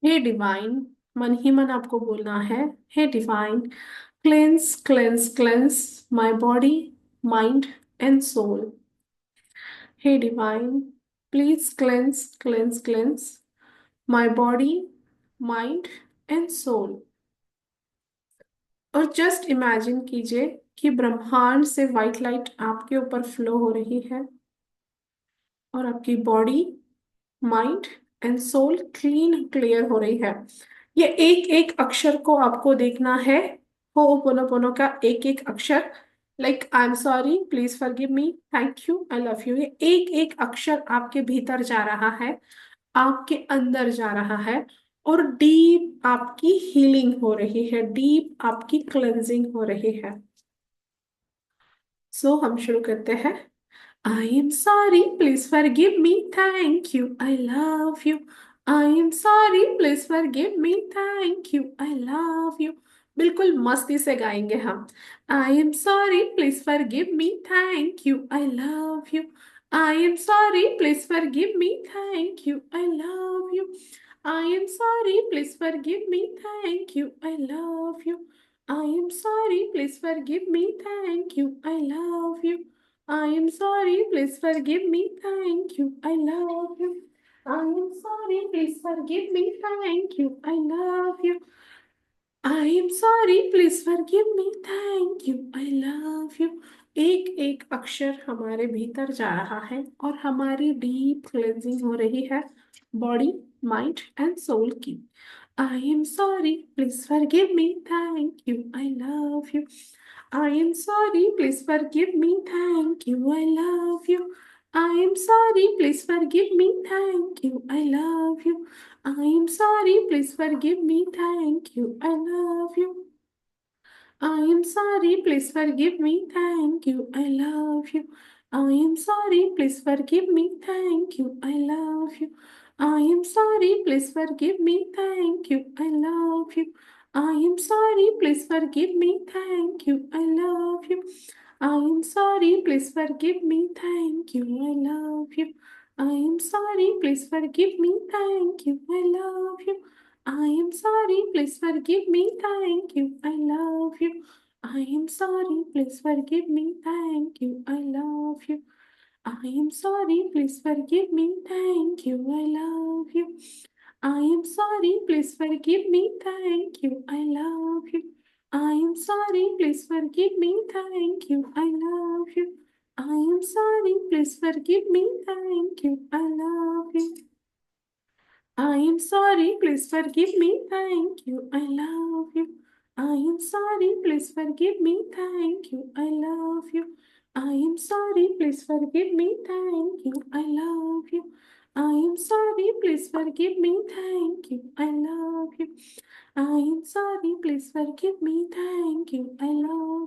हे divine, मन ही मन आपको बोलना है। हे divine, cleanse cleanse cleanse my body, mind and soul. हे divine, please cleanse cleanse cleanse my body, mind and soul. और जस्ट इमेजिन कीजिए कि ब्रह्मांड से वाइट लाइट आपके ऊपर फ्लो हो रही है और आपकी body, mind and soul clean clear हो रही है। ये एक एक अक्षर को आपको देखना है। होओपोनोपोनो का एक एक अक्षर, like I am sorry, please forgive me, thank you, I love you, ये एक एक अक्षर आपके भीतर जा रहा है, आपके अंदर जा रहा है। और डीप आपकी हीलिंग हो रही है, डीप आपकी क्लेंजिंग हो रही है। सो हम शुरू करते हैं। I am sorry, please forgive me, thank you, I love you. I am sorry, please forgive me, thank you, I love you. बिल्कुल मस्ती से गाएंगे हम। I am sorry, please forgive me, thank you, I love you. I am sorry, please forgive me, thank you, I love you. I am sorry, please forgive me, thank you, I love you. I am sorry, please forgive me, thank you, I love you. I am sorry, please forgive me, thank you, I love you. I am sorry, please forgive me, thank you, I love you. I am sorry, please forgive me, thank you, I love you. एक एक अक्षर हमारे भीतर जा रहा है और हमारी डीप क्लेंजिंग हो रही है, बॉडी, माइंड एंड सोल की। I am sorry, please forgive me, thank you, I love you. I am sorry, please forgive me, thank you, I love you. I am sorry, please forgive me, thank you, I love you. I am sorry, please forgive me, thank you, I love you. I am sorry, please forgive me, thank you, I love you. I am sorry, please forgive me, thank you, I love you. I am sorry, please forgive me, thank you, I love you. I am sorry, please forgive me, thank you, I love you. I am sorry, please forgive me, thank you, I love you. I am sorry, please forgive me, thank you, I love you. I am sorry, please forgive me, thank you, I love you. I am sorry, please forgive me, thank you, I love you. I am sorry, please forgive me, thank you, I love you. I am sorry, please forgive me, thank you, I love you. I am sorry, please forgive me, thank you, I love you. I am sorry, please forgive me, thank you, I love you. I am sorry, please forgive me, thank you, I love you. I am sorry, please forgive me, thank you, I love you. I am sorry, please forgive me, thank you, I love you. I am sorry, please forgive me, thank you, I love you. I am sorry, please forgive me, thank you, I love you. I am sorry, please forgive me, thank you, I love you.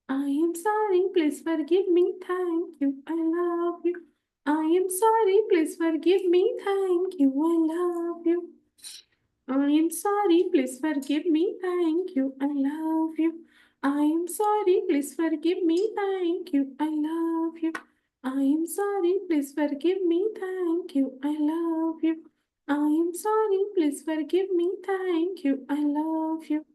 I am sorry, please forgive me, thank you, I love you. I am sorry, please forgive me, thank you, I love you. I am sorry, please forgive me, thank you, I love you. I am sorry, please forgive me, thank you, I love you. I am sorry, please forgive me, thank you, I love you.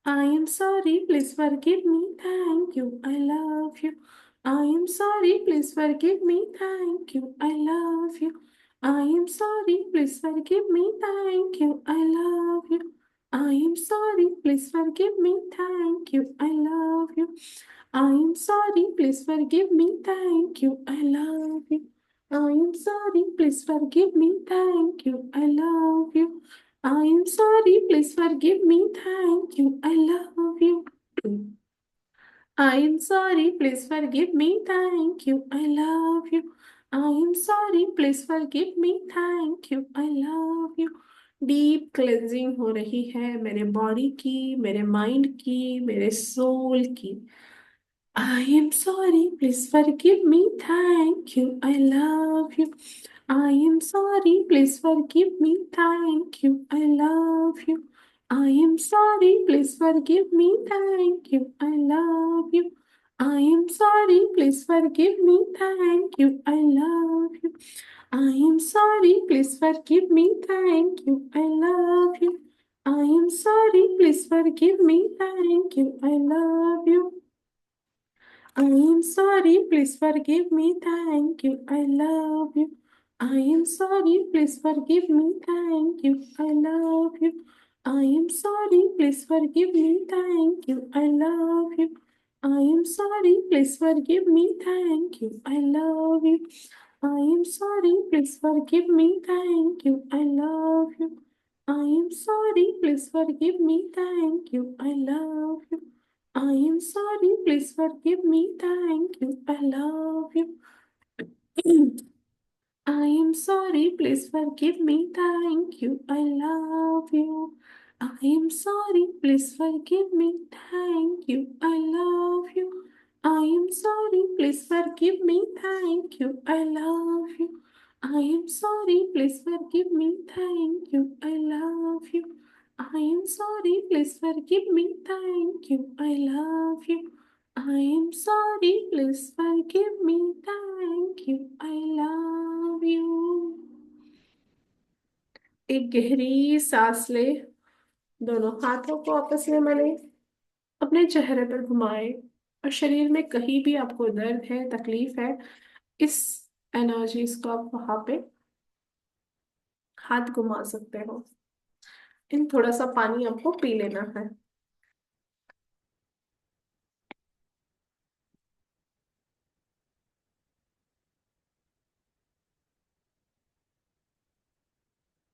I am sorry, please forgive me, thank you, I love you. I am sorry, please forgive me, thank you, I love you. I am sorry, please forgive me, thank you, I love you. I am sorry, please forgive me, thank you, I love you. I am sorry, please forgive me, thank you, I love you. I am sorry, please forgive me, thank you, I love you. I am sorry, please forgive me, thank you, I love you. I am sorry, please forgive me, thank you, I love you. I am sorry, please forgive me, thank you, I love you. Deep cleansing हो रही है मेरे body की, मेरे mind की, मेरे soul की। I am sorry, please forgive me, thank you, I love you. I am sorry, please forgive me, thank you, I love you. I am sorry, please forgive me, thank you, I love you. I am sorry, please forgive me, thank you, I love you. I am sorry, please forgive me, thank you, I love you. I am sorry, please forgive me, thank you, I love you. I am sorry, please forgive me, thank you, I love you. I am sorry, please forgive me, thank you, I love you. I am sorry, please forgive me, thank you, I love you. I am sorry, please forgive me, thank you, I love you. I am sorry, please forgive me, thank you, I love you. I am sorry, please forgive me, thank you, I love you. I am sorry, please forgive me, thank you, I love you. I am sorry, please forgive me, thank you, I love you. I am sorry, please forgive me, thank you, I love you. I am sorry, please forgive me, thank you, I love you. I am sorry, please forgive me, thank you, I love you. I am sorry, please forgive me, thank you, I love you. I am sorry, please forgive me, thank you, I love you. एक गहरी सांस ले, दोनों हाथों को आपस में मले, अपने चेहरे पर घुमाए और शरीर में कहीं भी आपको दर्द है, तकलीफ है, इस एनर्जीज को आप वहां पे हाथ घुमा सकते हो। इन थोड़ा सा पानी आपको पी लेना है।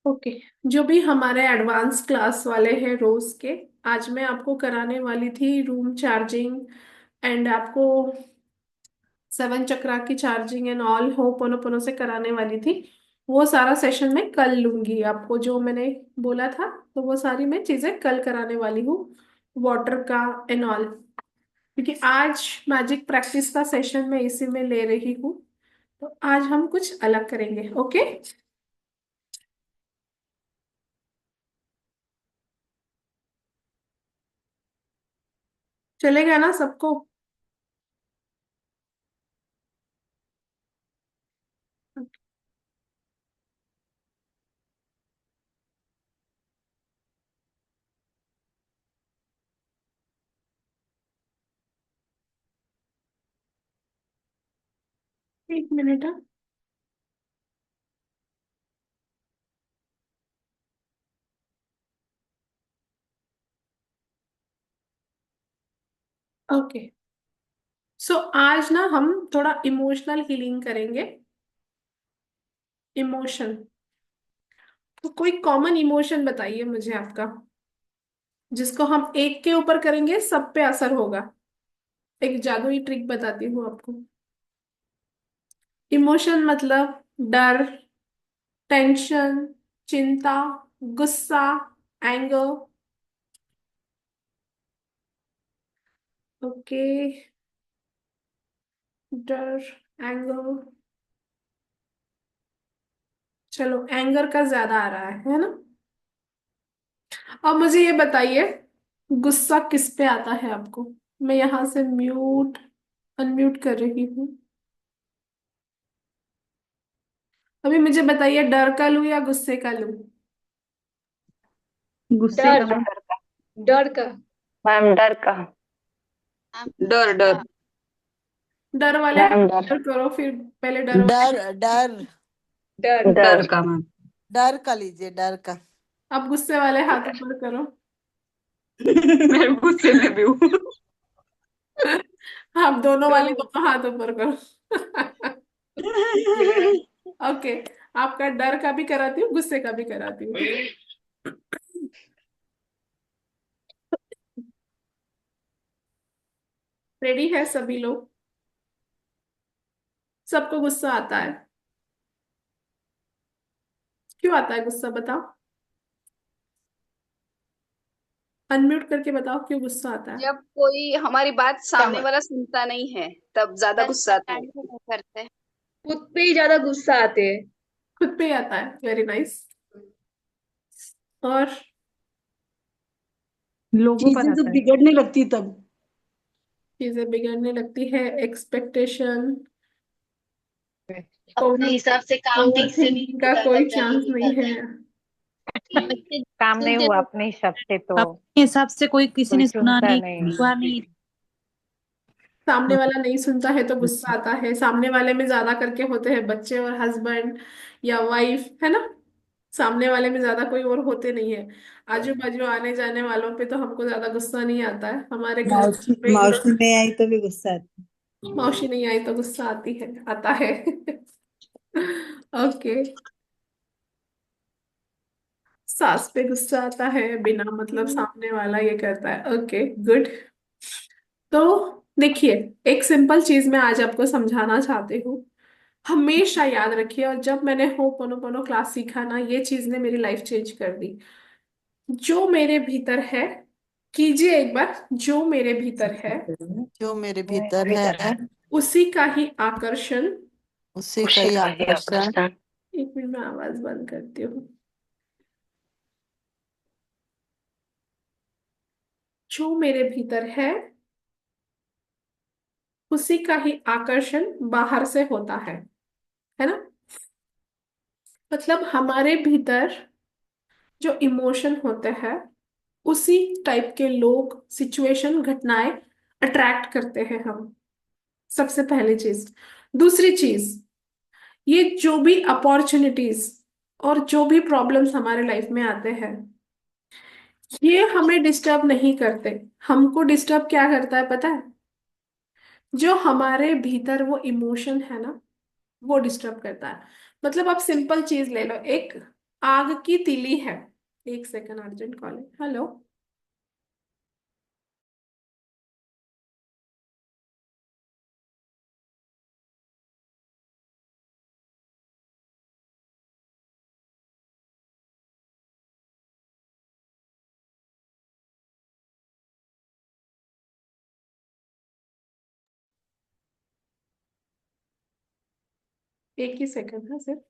ओके, जो भी हमारे एडवांस क्लास वाले हैं रोज के, आज मैं आपको कराने वाली थी रूम चार्जिंग एंड आपको सेवन चक्रा की चार्जिंग एंड ऑल होपोनोपोनो से कराने वाली थी। वो सारा सेशन मैं कल लूंगी, आपको जो मैंने बोला था तो वो सारी मैं चीजें कल कराने वाली हूँ, वाटर का एंड ऑल। क्योंकि आज मैजिक प्रैक्टिस का सेशन मैं इसी में ले रही हूँ, तो आज हम कुछ अलग करेंगे। ओके, चलेगा ना सबको? एक मिनट। ओके, सो आज ना हम थोड़ा इमोशनल हीलिंग करेंगे। इमोशन, तो कोई कॉमन इमोशन बताइए मुझे आपका, जिसको हम एक के ऊपर करेंगे सब पे असर होगा। एक जादुई ट्रिक बताती हूँ आपको। इमोशन मतलब डर, टेंशन, चिंता, गुस्सा, एंगर। ओके, डर, एंगर। चलो, एंगर का ज्यादा आ रहा है ना? अब मुझे ये बताइए, गुस्सा किस पे आता है आपको? मैं यहां से म्यूट अनम्यूट कर रही हूँ। अभी मुझे बताइए, डर का लूं या गुस्से का लूं? गुस्से डर का मैम। डर का। मैम डर का। डर डर डर वाले मैम डर। हाथ करो फिर, पहले डर वाले। डर डर डर डर। डर का मैम। डर का लीजिए, डर का। अब गुस्से वाले हाथ ऊपर करो। मैं गुस्से में भी हूँ। आप दोनों वाले तो दोनों हाथ ऊपर करो। ओके, आपका डर का भी कराती हूँ, गुस्से का भी कराती हूँ, ठीक है? रेडी है सभी लोग? सबको गुस्सा आता है? क्यों आता है गुस्सा, बताओ। अनम्यूट करके बताओ क्यों गुस्सा आता है। जब कोई हमारी बात सामने वाला सुनता नहीं है तब ज्यादा गुस्सा आता है। करते हैं। खुद पे ही ज्यादा गुस्सा आते हैं। खुद पे ही आता है, वेरी नाइस। और लोगों पर चीजें आता जब है। बिगड़ने लगती तब। चीजें बिगड़ने लगती है, एक्सपेक्टेशन, ओवर अपने हिसाब से काम ओवर ठीक से नहीं थिंकिंग का करना कोई चांस चाहिए नहीं कहते है। हैं। बच्चे काम नहीं सुनते हुआ तो अपने हिसाब से तो अपने हिसाब से कोई किसी कोई ने सुना सुनता नहीं, नहीं। हुआ नहीं। सामने वाला नहीं सुनता है तो गुस्सा आता है। सामने वाले में ज्यादा करके होते हैं बच्चे और हस्बैंड या वाइफ, है ना। सामने वाले में ज्यादा कोई और होते नहीं है। आजू बाजू आने जाने वालों पे तो हमको ज्यादा गुस्सा नहीं आता है। हमारे घर मौसी पे मौसी नहीं आई तो भी गुस्सा आता मौसी नहीं आई तो गुस्सा आता है। ओके। सास पे गुस्सा आता है बिना मतलब सामने वाला ये करता है। Okay, good. तो देखिए, एक सिंपल चीज मैं आज आपको समझाना चाहती हूँ। हमेशा याद रखिए, और जब मैंने होपोनोपोनो क्लास सीखा ना, ये चीज ने मेरी लाइफ चेंज कर दी। जो मेरे भीतर है, कीजिए एक बार, जो मेरे भीतर है है। जो मेरे मेरे भीतर भीतर है है उसी का ही आकर्षण। उसी का उसी ही का ही आकर्षण। आकर्षण। एक मिनट में आवाज बंद करती हूँ। जो मेरे भीतर है उसी का ही आकर्षण बाहर से होता है ना। मतलब हमारे भीतर जो इमोशन होते हैं, उसी टाइप के लोग, सिचुएशन, घटनाएं अट्रैक्ट करते हैं हम। सबसे पहली चीज। दूसरी चीज, ये जो भी अपॉर्चुनिटीज और जो भी प्रॉब्लम्स हमारे लाइफ में आते हैं, ये हमें डिस्टर्ब नहीं करते। हमको डिस्टर्ब क्या करता है पता है? जो हमारे भीतर वो इमोशन है ना, वो डिस्टर्ब करता है। मतलब आप सिंपल चीज ले लो, एक आग की तीली है। एक सेकंड, अर्जेंट कॉल है। हेलो। एक ही सेकंड है सिर्फ।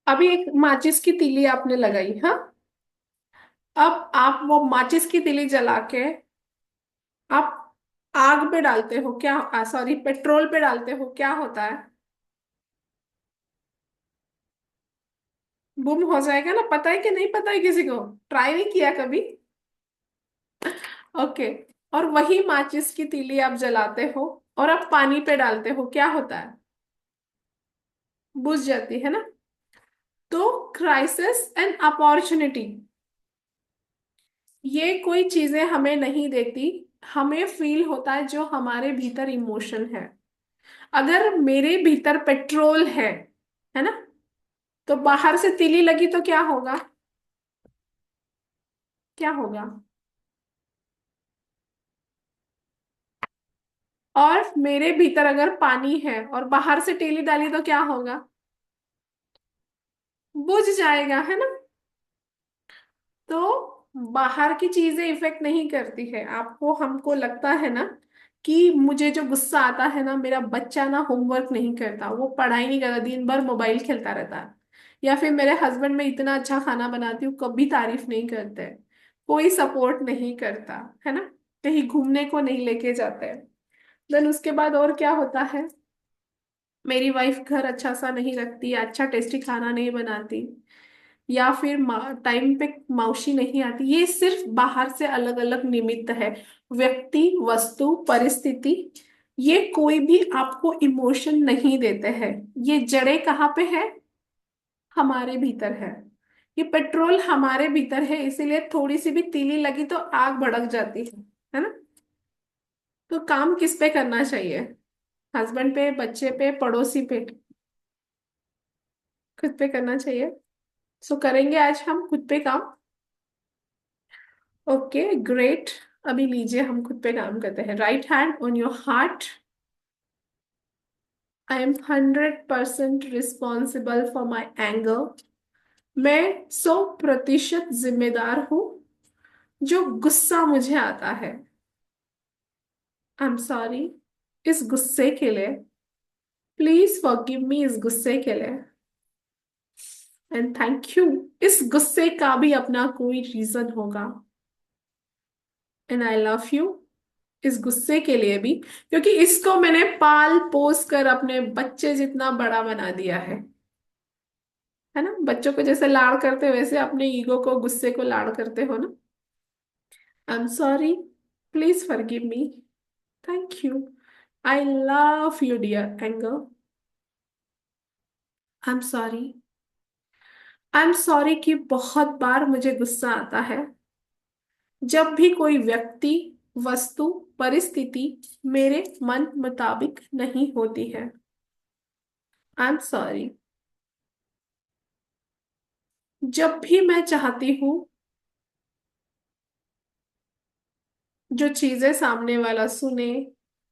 अभी एक माचिस की तीली आपने लगाई, हाँ। अब आप वो माचिस की तीली जला के आप आग पे डालते हो, क्या, सॉरी, पेट्रोल पे डालते हो, क्या होता है? बुम हो जाएगा ना। पता है कि नहीं पता है किसी को? ट्राई नहीं किया कभी? ओके। और वही माचिस की तीली आप जलाते हो और आप पानी पे डालते हो, क्या होता है? बुझ जाती है ना। तो क्राइसिस एंड अपॉर्चुनिटी, ये कोई चीजें हमें नहीं देती। हमें फील होता है जो हमारे भीतर इमोशन है। अगर मेरे भीतर पेट्रोल है ना, तो बाहर से तीली लगी तो क्या होगा? क्या होगा? और मेरे भीतर अगर पानी है और बाहर से तीली डाली तो क्या होगा? बुझ जाएगा, है ना। तो बाहर की चीजें इफेक्ट नहीं करती है आपको। हमको लगता है ना कि मुझे जो गुस्सा आता है ना, मेरा बच्चा ना होमवर्क नहीं करता, वो पढ़ाई नहीं करता, दिन भर मोबाइल खेलता रहता है। या फिर मेरे हस्बैंड, मैं इतना अच्छा खाना बनाती हूँ, कभी तारीफ नहीं करते, कोई सपोर्ट नहीं करता, है ना। कहीं घूमने को नहीं लेके जाते। देन उसके बाद और क्या होता है? मेरी वाइफ घर अच्छा सा नहीं रखती, अच्छा टेस्टी खाना नहीं बनाती, या फिर टाइम पे मौसी नहीं आती। ये सिर्फ बाहर से अलग अलग निमित्त है। व्यक्ति, वस्तु, परिस्थिति, ये कोई भी आपको इमोशन नहीं देते हैं। ये जड़ें कहाँ पे है? हमारे भीतर है। ये पेट्रोल हमारे भीतर है, इसीलिए थोड़ी सी भी तीली लगी तो आग भड़क जाती है ना। तो काम किस पे करना चाहिए? हस्बैंड पे, बच्चे पे, पड़ोसी पे? खुद पे करना चाहिए। सो करेंगे आज हम खुद पे काम। Okay, great. अभी लीजिए, हम खुद पे काम करते हैं। Right hand on your heart. I am 100% responsible for my anger. मैं 100% जिम्मेदार हूं जो गुस्सा मुझे आता है। आई एम सॉरी इस गुस्से के लिए। प्लीज फॉरगिव मी इस गुस्से के लिए। And thank you. इस गुस्से का भी अपना कोई रीजन होगा। एंड आई लव यू इस गुस्से के लिए भी, क्योंकि इसको मैंने पाल पोस कर अपने बच्चे जितना बड़ा बना दिया है ना। बच्चों को जैसे लाड़ करते हो, वैसे अपने ईगो को, गुस्से को लाड़ करते हो ना। I am sorry, please forgive me, thank you, I love you dear anger. I am sorry. I am sorry कि बहुत बार मुझे गुस्सा आता है जब भी कोई व्यक्ति, वस्तु, परिस्थिति मेरे मन मुताबिक नहीं होती है। आई एम सॉरी। जब भी मैं चाहती हूँ जो चीजें सामने वाला सुने,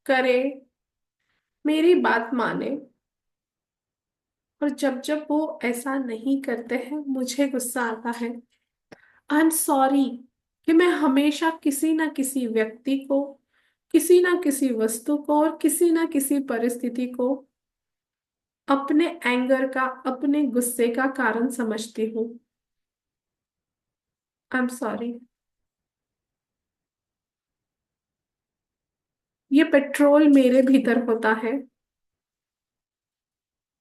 करे, मेरी बात माने, और जब जब वो ऐसा नहीं करते हैं मुझे गुस्सा आता है। आई एम सॉरी कि मैं हमेशा किसी ना किसी व्यक्ति को, किसी ना किसी वस्तु को और किसी ना किसी परिस्थिति को अपने एंगर का, अपने गुस्से का कारण समझती हूँ। आई एम सॉरी। ये पेट्रोल मेरे भीतर होता है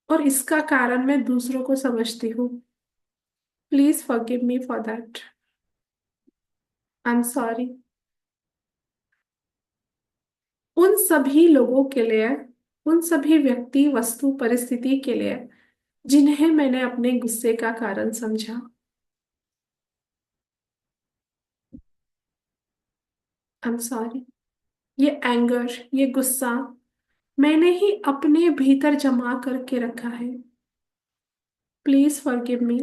और इसका कारण मैं दूसरों को समझती हूँ। Please forgive me for that. I am sorry उन सभी लोगों के लिए, उन सभी व्यक्ति, वस्तु, परिस्थिति के लिए जिन्हें मैंने अपने गुस्से का कारण समझा। आई एम सॉरी। ये एंगर, ये गुस्सा मैंने ही अपने भीतर जमा करके रखा है। Please forgive me,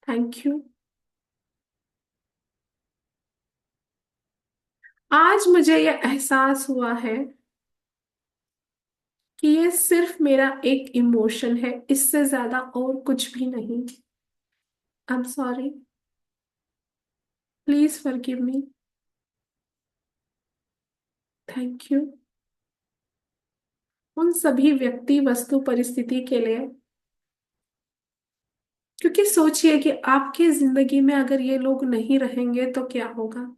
thank you. आज मुझे ये एहसास हुआ है कि ये सिर्फ मेरा एक इमोशन है, इससे ज्यादा और कुछ भी नहीं। आई am sorry, please forgive me, thank you. उन सभी व्यक्ति, वस्तु, परिस्थिति के लिए, क्योंकि सोचिए कि आपकी जिंदगी में अगर ये लोग नहीं रहेंगे तो क्या होगा।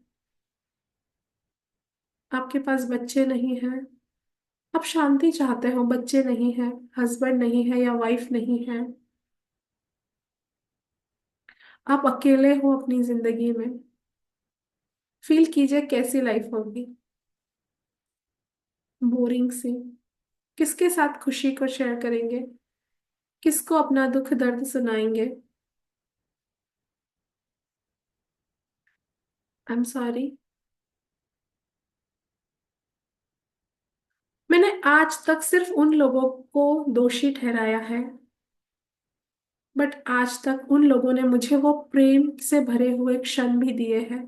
आपके पास बच्चे नहीं हैं, आप शांति चाहते हो, बच्चे नहीं है, हस्बैंड नहीं है या वाइफ नहीं है, आप अकेले हो अपनी जिंदगी में। फील कीजिए कैसी लाइफ होगी। बोरिंग सी। किसके साथ खुशी को शेयर करेंगे, किसको अपना दुख दर्द सुनाएंगे। आई एम सॉरी। मैंने आज तक सिर्फ उन लोगों को दोषी ठहराया है, बट आज तक उन लोगों ने मुझे वो प्रेम से भरे हुए क्षण भी दिए हैं।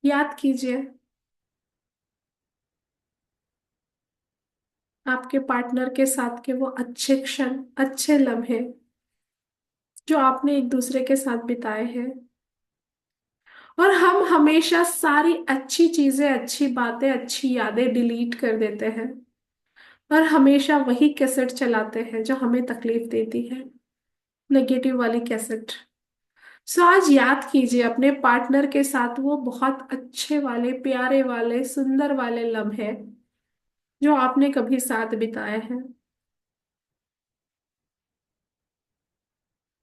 याद कीजिए आपके पार्टनर के साथ के वो अच्छे क्षण, अच्छे लम्हे जो आपने एक दूसरे के साथ बिताए हैं। और हम हमेशा सारी अच्छी चीजें, अच्छी बातें, अच्छी यादें डिलीट कर देते हैं और हमेशा वही कैसेट चलाते हैं जो हमें तकलीफ देती है, नेगेटिव वाली कैसेट। सो आज याद कीजिए अपने पार्टनर के साथ वो बहुत अच्छे वाले, प्यारे वाले, सुंदर वाले लम्हे जो आपने कभी साथ बिताए हैं।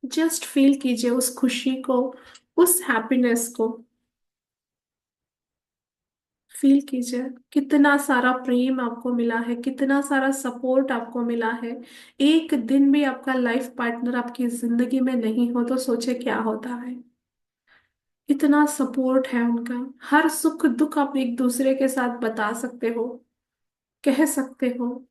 जस्ट फील कीजिए उस खुशी को, उस हैप्पीनेस को। फील कीजिए कितना सारा प्रेम आपको मिला है, कितना सारा सपोर्ट आपको मिला है। एक दिन भी आपका लाइफ पार्टनर आपकी जिंदगी में नहीं हो तो सोचे क्या होता है। इतना सपोर्ट है उनका, हर सुख दुख आप एक दूसरे के साथ बता सकते हो, कह सकते हो।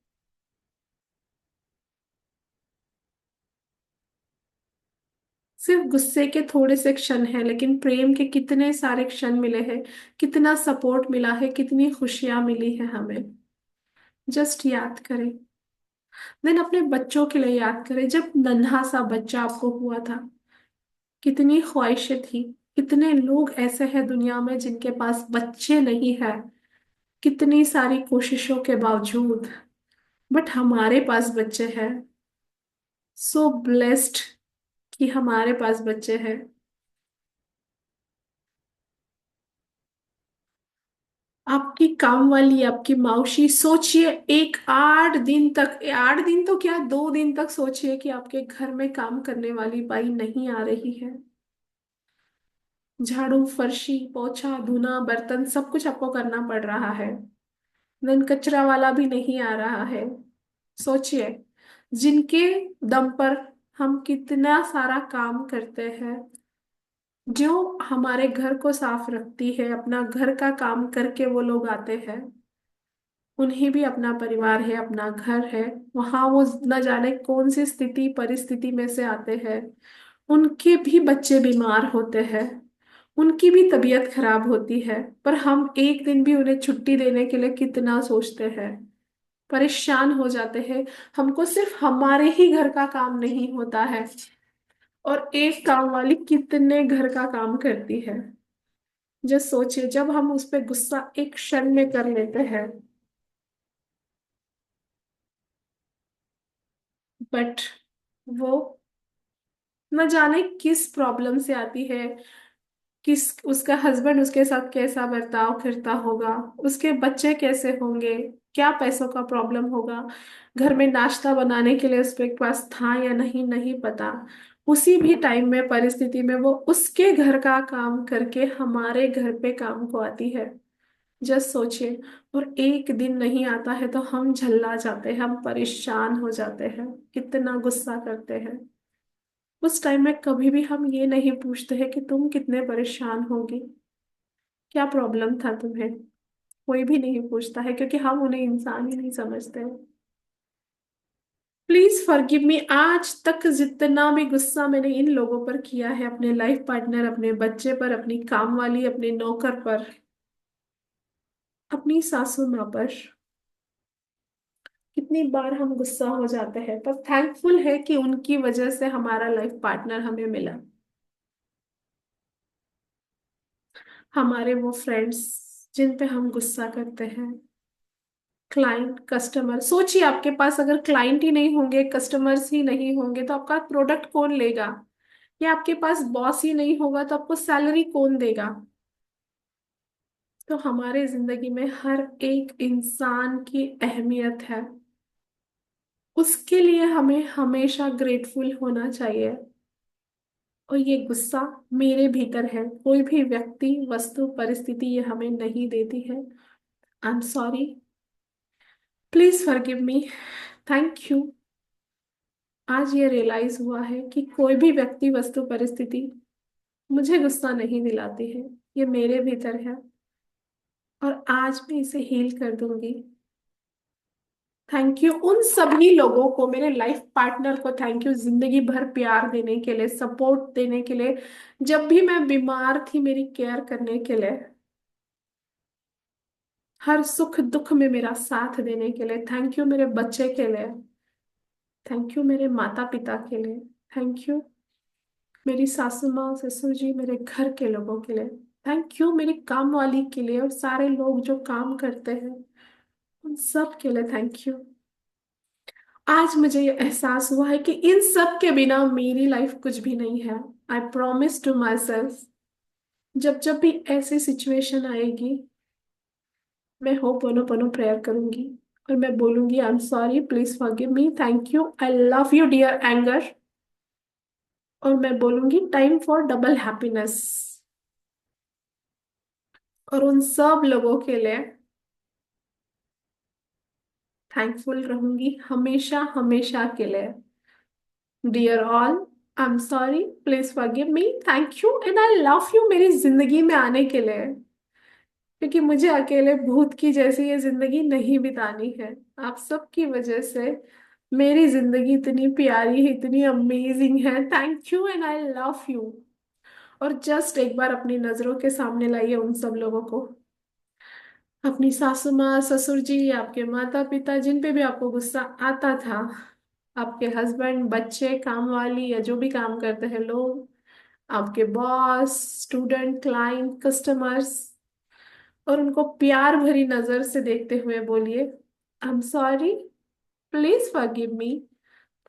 सिर्फ गुस्से के थोड़े से क्षण हैं, लेकिन प्रेम के कितने सारे क्षण मिले हैं, कितना सपोर्ट मिला है, कितनी खुशियां मिली है हमें। जस्ट याद करें। देन अपने बच्चों के लिए याद करें, जब नन्हा सा बच्चा आपको हुआ था कितनी ख्वाहिशें थी, कितने लोग ऐसे हैं दुनिया में जिनके पास बच्चे नहीं है, कितनी सारी कोशिशों के बावजूद, बट हमारे पास बच्चे हैं। सो ब्लेस्ड कि हमारे पास बच्चे हैं। आपकी काम वाली, आपकी मौसी, सोचिए एक 8 दिन तक, 8 दिन तो क्या, 2 दिन तक सोचिए कि आपके घर में काम करने वाली बाई नहीं आ रही है। झाड़ू, फर्शी, पोछा, धुना, बर्तन सब कुछ आपको करना पड़ रहा है। देन कचरा वाला भी नहीं आ रहा है। सोचिए, जिनके दम पर हम कितना सारा काम करते हैं, जो हमारे घर को साफ रखती है, अपना घर का काम करके वो लोग आते हैं। उन्हें भी अपना परिवार है, अपना घर है। वहां वो न जाने कौन सी स्थिति परिस्थिति में से आते हैं। उनके भी बच्चे बीमार होते हैं, उनकी भी तबीयत खराब होती है, पर हम एक दिन भी उन्हें छुट्टी देने के लिए कितना सोचते हैं, परेशान हो जाते हैं। हमको सिर्फ हमारे ही घर का काम नहीं होता है, और एक काम वाली कितने घर का काम करती है। जब सोचिए, जब हम उस पर गुस्सा एक क्षण में कर लेते हैं, बट वो न जाने किस प्रॉब्लम से आती है, किस उसका हस्बैंड उसके साथ कैसा बर्ताव करता होगा, उसके बच्चे कैसे होंगे, क्या पैसों का प्रॉब्लम होगा, घर में नाश्ता बनाने के लिए उसके पास था या नहीं, नहीं पता। उसी भी टाइम में, परिस्थिति में, वो उसके घर का काम करके हमारे घर पे काम को आती है। जस्ट सोचिए। और एक दिन नहीं आता है तो हम झल्ला जाते हैं, हम परेशान हो जाते हैं, कितना गुस्सा करते हैं। उस टाइम में कभी भी हम ये नहीं पूछते हैं कि तुम कितने परेशान होगी, क्या प्रॉब्लम था तुम्हें। कोई भी नहीं पूछता है, क्योंकि हम उन्हें इंसान ही नहीं समझते हैं। प्लीज फॉरगिव मी। आज तक जितना भी गुस्सा मैंने इन लोगों पर किया है, अपने लाइफ पार्टनर, अपने बच्चे पर, अपनी काम वाली, अपने नौकर पर, अपनी सासू माँ पर, कितनी बार हम गुस्सा हो जाते हैं, पर थैंकफुल है कि उनकी वजह से हमारा लाइफ पार्टनर हमें मिला। हमारे वो फ्रेंड्स जिन पे हम गुस्सा करते हैं, क्लाइंट, कस्टमर। सोचिए, आपके पास अगर क्लाइंट ही नहीं होंगे, कस्टमर्स ही नहीं होंगे, तो आपका प्रोडक्ट कौन लेगा? या आपके पास बॉस ही नहीं होगा तो आपको सैलरी कौन देगा? तो हमारे जिंदगी में हर एक इंसान की अहमियत है, उसके लिए हमें हमेशा ग्रेटफुल होना चाहिए। और ये गुस्सा मेरे भीतर है, कोई भी व्यक्ति, वस्तु, परिस्थिति ये हमें नहीं देती है। आई am sorry, please forgive me, thank you. आज ये रियलाइज हुआ है कि कोई भी व्यक्ति, वस्तु, परिस्थिति मुझे गुस्सा नहीं दिलाती है, ये मेरे भीतर है, और आज मैं इसे हील कर दूंगी। थैंक यू उन सभी लोगों को, मेरे लाइफ पार्टनर को थैंक यू, जिंदगी भर प्यार देने के लिए, सपोर्ट देने के लिए, जब भी मैं बीमार थी मेरी केयर करने के लिए, हर सुख दुख में मेरा साथ देने के लिए। थैंक यू मेरे बच्चे के लिए, थैंक यू मेरे माता पिता के लिए, थैंक यू मेरी सासू माँ, ससुर जी, मेरे घर के लोगों के लिए, थैंक यू मेरी काम वाली के लिए, और सारे लोग जो काम करते हैं उन सब के लिए थैंक यू। आज मुझे ये एहसास हुआ है कि इन सब के बिना मेरी लाइफ कुछ भी नहीं है। I promise to myself, जब जब भी ऐसी सिचुएशन आएगी, मैं होपोनोपोनो प्रेयर करूंगी, और मैं बोलूंगी, I am sorry, please forgive me, thank you, I love you dear anger. और मैं बोलूंगी, टाइम फॉर डबल हैप्पीनेस। और उन सब लोगों के लिए थैंकफुल रहूंगी, हमेशा हमेशा के लिए। Dear all, I am sorry, please forgive me, thank you and I love you मेरी जिंदगी में आने के लिए, क्योंकि मुझे अकेले भूत की जैसी ये जिंदगी नहीं बितानी है। आप सबकी वजह से मेरी जिंदगी इतनी प्यारी है, इतनी अमेजिंग है। Thank you and I love you. और जस्ट एक बार अपनी नजरों के सामने लाइए उन सब लोगों को, अपनी सासू माँ, ससुर जी, आपके माता पिता, जिन पे भी आपको गुस्सा आता था, आपके हस्बैंड, बच्चे, काम वाली, या जो भी काम करते हैं लोग, आपके बॉस, स्टूडेंट, क्लाइंट, कस्टमर्स, और उनको प्यार भरी नजर से देखते हुए बोलिए, आई am sorry, please forgive me,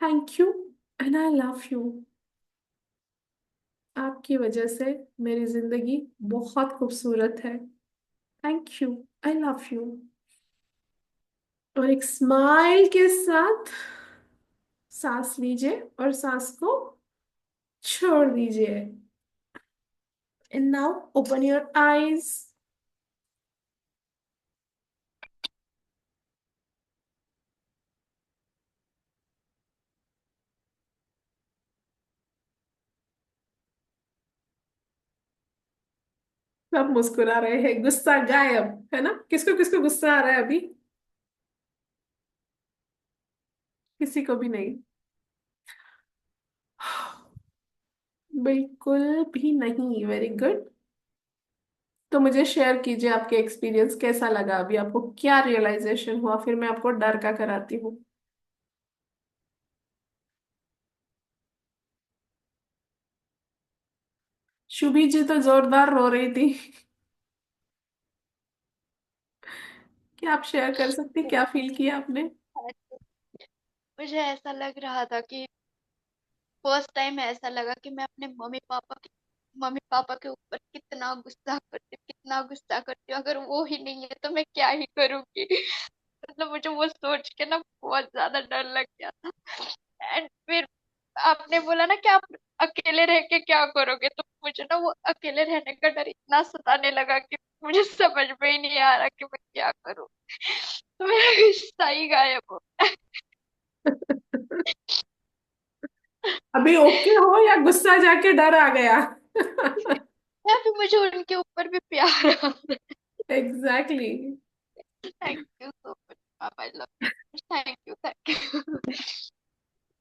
thank you and I love you. आपकी वजह से मेरी जिंदगी बहुत खूबसूरत है, thank you, I love you. और एक स्माइल के साथ सांस लीजिए और सांस को छोड़ दीजिए। And now open your eyes. सब मुस्कुरा रहे हैं, गुस्सा गायब है ना? किसको किसको गुस्सा आ रहा है अभी? किसी को भी नहीं? बिल्कुल भी नहीं। Very good. तो मुझे शेयर कीजिए आपके एक्सपीरियंस कैसा लगा, अभी आपको क्या रियलाइजेशन हुआ, फिर मैं आपको डर का कराती हूँ। शुभी जी तो जोरदार रो रही थी। क्या आप शेयर कर सकती, क्या फील किया आपने? मुझे ऐसा लग रहा था कि फर्स्ट टाइम ऐसा लगा कि मैं अपने मम्मी पापा के ऊपर कितना गुस्सा करती हूँ। अगर वो ही नहीं है तो मैं क्या ही करूंगी। मतलब मुझे वो सोच के ना बहुत ज्यादा डर लग गया था। एंड फिर आपने बोला ना कि आप अकेले रह के क्या करोगे, तो मुझे ना वो अकेले रहने का डर इतना सताने लगा कि मुझे समझ में ही नहीं आ रहा कि मैं क्या करूं। तो मेरा गुस्सा ही गायब हो अभी ओके हो या गुस्सा जाके डर आ गया? गया। फिर मुझे उनके ऊपर भी प्यार आ रहा है। Exactly. Thank you so much पापा, I love you, thank you.